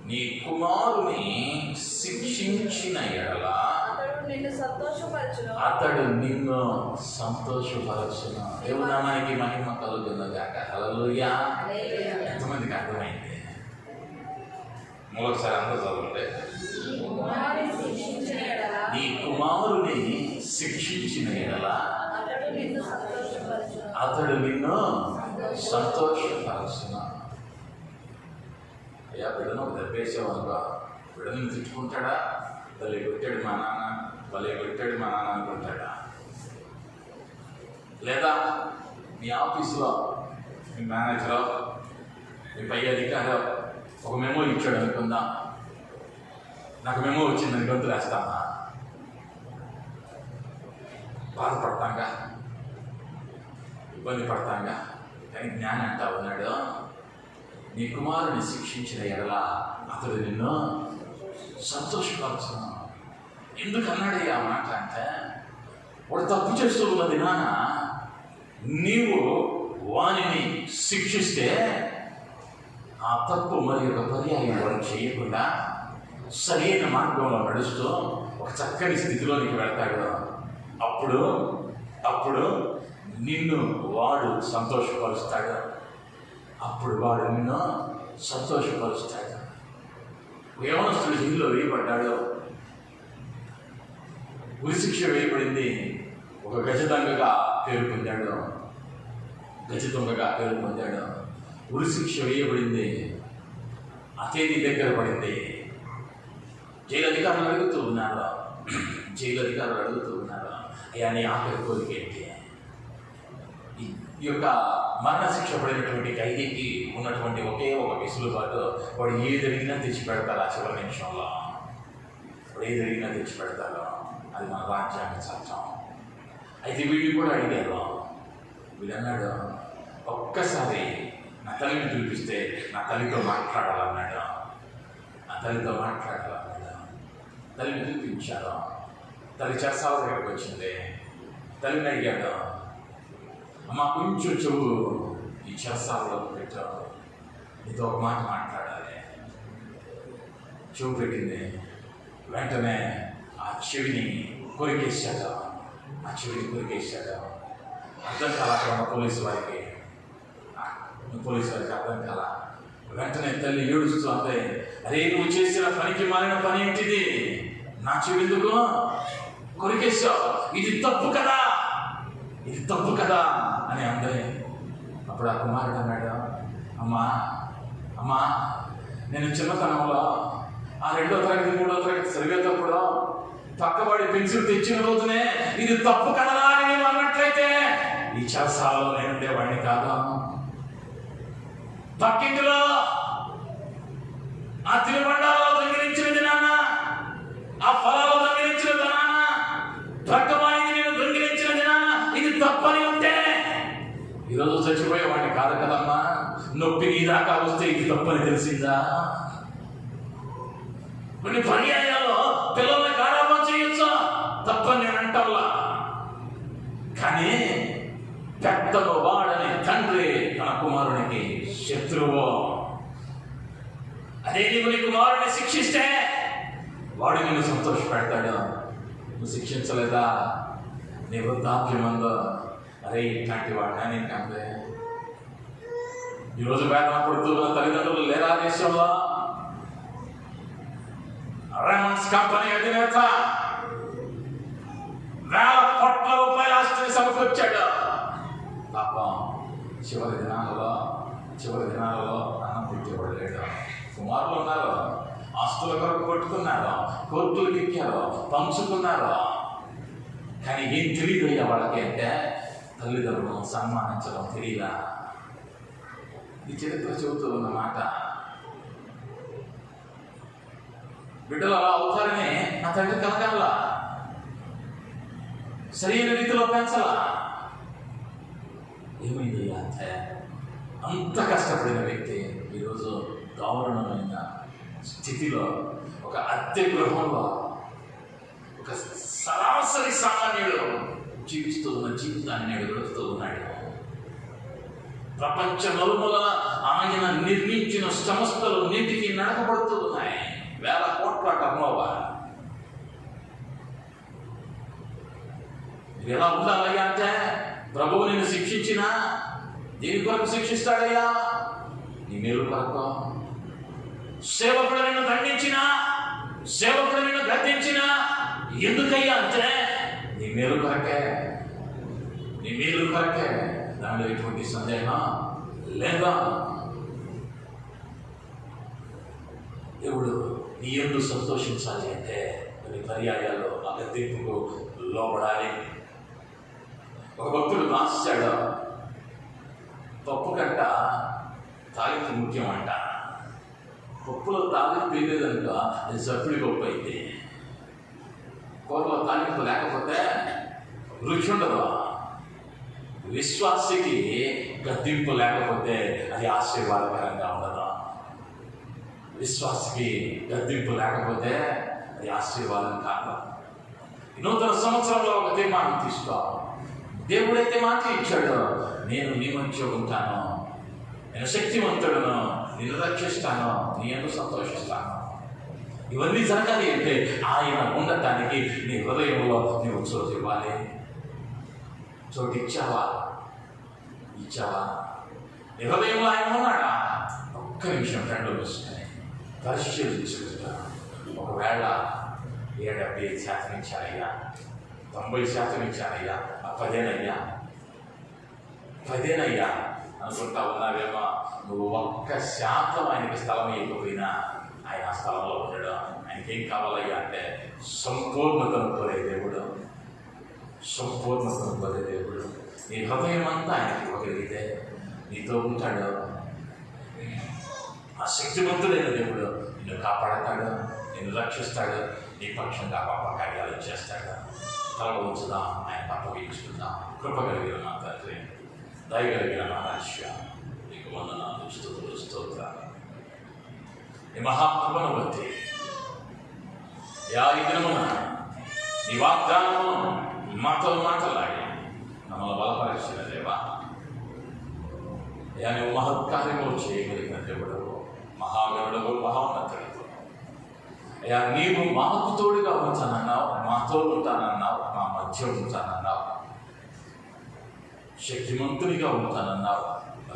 నీ కుమారుని శిక్షించిన ఎడల అతడు నిన్ను సంతోషపరచును. దేవుని నామానికి మహిమ కలుగును గాక. హల్లెలూయా. ఎంతమందికి అర్థమైంది? మరొకసారి అందరూ చదవండి. నీ కుమారుని శిక్షించిన ఎడల అతడు నిన్ను సంతోషపరచును. అయ్యా, బిడ్డను దెబ్బేసావనుకో, బిడ్డను తిట్టుకుంటాడా? భలే కొట్టాడు మా నాన్న, భలే కొట్టాడు మా నాన్న అనుకుంటాడా? లేదా మీ ఆఫీసులో మీ మేనేజరో మీ పై అధికారో ఒక మెమో ఇచ్చాడు అనుకుందాం. నాకు మెమో వచ్చిందని గొంతు వేస్తామా? బాధపడతాంగా, ఇబ్బంది పడతాంగా. కానీ జ్ఞానం అంటా ఉన్నాడు, నీ కుమారుని శిక్షించిన ఎడల అతడు నిన్ను సంతోషపరచును. ఎందుకు అన్నాడు ఆ మాట అంటే, వాడు తప్పు చేస్తూ ఉన్నది నాన్న, నీవు వానిని శిక్షిస్తే ఆ తప్పు మరి ఒక పర్యాయం వాడు చేయకుండా సరైన మార్గంలో నడుస్తూ ఒక చక్కని స్థితిలోనికి వెళ్తాడు. అప్పుడు నిన్ను వాడు సంతోషపరుస్తాడు. అప్పుడు వాడు నిన్ను సంతోషపరుస్తాడు. యవనస్తుడు జైల్లో వేయబడ్డాడు, ఉరిశిక్ష వేయబడింది. ఒక గజ దొంగగా పేరు పొందాడు. ఉరిశిక్ష వేయబడింది. ఆ తేదీ దగ్గర పడింది. జైలు అధికారులు అడుగుతూ ఉన్నారు, అయ్యా నీ ఆఖరి కోరిక ఏంటి? ఈ యొక్క మరణశిక్ష పడినటువంటి ఖైదీకి ఉన్నటువంటి ఒకే ఒక వెసులుబాటు, వాడు ఏది అడిగినా తెచ్చి పెడతారు. ఆ చివరి నిమిషంలో వాడు ఏది అడిగినా తెచ్చి పెడతారు. అది మన రాజ్యాంగ చట్టం. అయితే వీళ్ళు కూడా అడిగారు. వీడన్నాడు, ఒక్కసారి నా తల్లిని పిలిపిస్తే నా తల్లితో మాట్లాడాలన్నాడు. తల్లిని పిలిపించాడు. తల్లి చెరసాల దగ్గరికి వచ్చింది. తల్లిని అడిగాడు, అమ్మ కొంచెం చెవు ఈ చెరసాలలో పెట్టావు, నీతో ఒక మాట మాట్లాడాలి. చెవు పెట్టింది. వెంటనే ఆ చెవిని కొరికేశాడు. అర్థం కాల అక్కడ పోలీసు వారికి అర్థం కాల. వెంటనే తల్లి ఏడుస్తూ అంతే, అరే నువ్వు చేసిన పనికి మారిన పని ఏంటిది? నా చెవి ఎందుకు కొరికేశావు? ఇది తప్పు కదా అని అందరే. అప్పుడు ఆ కుమారుడు అన్నాడు, అమ్మా నేను చిన్నతనంలో ఆ 2వ తరగతి 3వ తరగతి చదివేటప్పుడు పక్కవాడి పెన్సిల్ తెచ్చిన రోజునే ఇది తప్పు కదా అని నేను అన్నట్లయితే ఈ చెరసాలలో నేను ఉండేవాడిని కాదు. పక్కింటిలో ఆ తిరుబండాలలో దొంగిలించినది నాన్న, ఆ ఫలాలు దొంగిలించినది నాన్న, పక్కవాడిని నేను దొంగిలించినది నాన్న, ఇది తప్పని ఉంటే ఈరోజు చచ్చిపోయేవాడిని కాదు కదమ్మా. నొప్పి నీ దాకా వస్తే ఇది తప్పని తెలిసిందా? కొన్ని పర్యాయాల్లో పిల్లల్ని గారాబం చేయొచ్చు, తప్పని నేను అంటల్లా. కానీ పెద్దలు వాడని తండ్రి తన కుమారునికి శత్రువు. అదే నీవు నీ కుమారుని శిక్షిస్తే వాడు నిన్ను సంతోష పెడతాడు. నువ్వు శిక్షించలేదా? నీ వృద్ధాప్యమందో అరే ఇట్లాంటి వాడినా నేను కంటే ఈరోజు వేదన పడుతున్న తల్లిదండ్రులు లేరా దేశంలో? రెమన్స్ కంపెనీ అధినేత వేల కోట్ల రూపాయల ఆస్తిని సమకూర్చాడు. పాపం చివరి దినాలలో అన్నం పెట్టేవాడు లేడు. కుమారులు ఉన్నారు, ఆస్తుల కొరకు కొట్టుకున్నారు, కోర్టులకు ఎక్కారు, పంచుకున్నారు. కానీ ఏం తెలియదయ్యా వాళ్ళకి అంటే తల్లిదండ్రులను సన్మానించడం తెలియదా? ఈ చరిత్ర చెబుతూ ఉన్న మాట. బిడ్డలు అలా అవుతారని నా తండ్రి కలగల్లా, సరైన రీతిలో పెంచలా. ఏమైంది అంటే అంత కష్టపడిన వ్యక్తి ఈరోజు దారుణమైన స్థితిలో ఒక అద్దె గృహంలో ఒక సరాసరి సామాన్యుడు జీవిస్తూ ఉన్న జీవితాన్ని నేడు గడుపుతూ ఉన్నాడు. ప్రపంచ నలుమూల ఆయన నిర్మించిన సంస్థలు నీటికి నడకబడుతూ ఉన్నాయి. వేల కోట్ల టర్నోవర్. ఎలా ఉండాలయ్యా అంటే ప్రభువు నిన్ను శిక్షించినా దేని కొరకు శిక్షిస్తాడయ్యా? నీ మేలు కొరకు. సేవకుడు నిన్ను దండించినా, సేవకుడు నిన్ను గద్దించినా ఎందుకయ్యా అంటే నీ మేలు కొరకే, నీ మేలు కొరకే. దానిలో ఎటువంటి సందేహం లేదా? దేవుడు నీ యందు సంతోషించాలి అంటే కొన్ని పర్యాయాల్లో ఆ గద్దింపుకు లోబడాలి. ఒక భక్తుడు రాశాడు, పప్పు కంట తాలింపు ముఖ్యం అంట. పప్పులో తాలింపు వేయలేదంట అది సప్పుడి పప్పు అయితే. కూరలో తాలింపు లేకపోతే రుచి ఉండదు. విశ్వాసికి గద్దింపు లేకపోతే అది ఆశీర్వాదకరంగా ఉండదు. విశ్వాసికి గద్దింపు లేకపోతే అది ఆశీర్వాదం కాదు. నూతన సంవత్సరంలో ఒక తీర్మానం తీసుకో. దేవుడైతే మాట ఇచ్చాడు, నేను నీ మధ్య ఉంటాను, నేను శక్తివంతుడును, నిన్ను రక్షిస్తాను, నీ యందు సంతోషిస్తాను. ఇవన్నీ జరగాలి అంటే ఆయన ఉండటానికి నీ హృదయంలో నీవు చోటు ఇవ్వాలి. చోటు ఇచ్చావా? నీ హృదయంలో ఆయన ఉన్నాడా? ఒక్క నిమిషం రెండు వస్తున్నాయి పరిశీలించుకుంటా. ఒకవేళ 75% ఇచ్చారయ్యా, 90% ఇచ్చారయ్యా, 10 అనుకుంటా ఉన్నావేమో. నువ్వు 1% ఆయనకి స్థలం ఇవ్వకపోయినా ఆయన ఆ స్థలంలో ఉండడు. ఆయనకి ఏం కావాలయ్యా అంటే సంపూర్ణతను కోరే దేవుడు, సంపూర్ణతను కోరే దేవుడు. నీ హృదయం అంతా ఆయనకి ఇవ్వగలిగితే నీతో ఉంటాడు. ఆ శక్తివంతుడైన దేవుడు నిన్ను కాపాడతాడు, నిన్ను రక్షిస్తాడు, నీ పక్షంగా పాప కార్యాలు చేస్తాడు. తల ఉంచుదాం, ఆయన అప్పగించుకుందాం. కృప కలిగిన నా తండ్రి, దయగలిగిన నా రాజ్య, నీకు వందనాలు, స్తుతులు, స్తోత్రాలు. నీ మహాకృపను బట్టి ఈ దినమున నీ వాగ్దానము మాతో మాట్లాడి మమ్మల్ని బలపరిచిన దేవా, నువ్వు మహత్కార్యములు చేయగలిగిన దేవుడు, మహాగరుడు, మహోన్నతుడు. అయ్యా నీవు మాకు తోడుగా ఉంటానన్నావు, మాతో ఉంటానన్నావు, మా మధ్య ఉంటానన్నావు, శక్తిమంతునిగా ఉంటానన్నావు,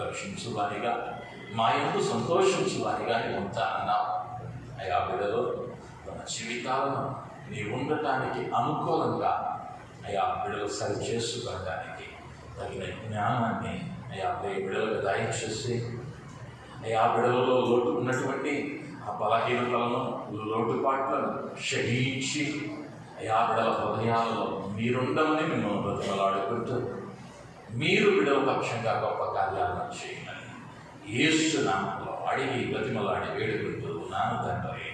రక్షించువానిగా మా యందు సంతోషించువానిగా నీవు ఉంటానన్నావు. అయ్యా బిడ్డలు తన జీవితాలను నీ ఉండటానికి అనుకూలంగా అయ్యా బిడ్డలు సరి చేసుకోవడానికి తగిన జ్ఞానాన్ని అయ్యా బిడ్డలకు దయచేసి అయ్యా బిడ్డలలో లోటు ఉన్నటువంటి ఆ బలహీనతలను, లోటుపాట్లను క్షమించి అయ్యా బిడ్డల హృదయాలలో మీరుండమని మేము బ్రతిమలాడుకుంటూ మీరు బిడ్డల పక్షంగా గొప్ప కార్యాలను చేయమని యేసు నామములో అడిగి బ్రతిమలాడి వేడుకుంటూ ఉన్నాను తండ్రి.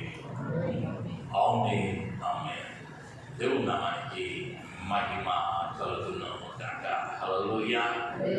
ఆమేన్, ఆమేన్. దేవుని నామానికి మహిమ కలుగును గాక. హల్లెలూయా.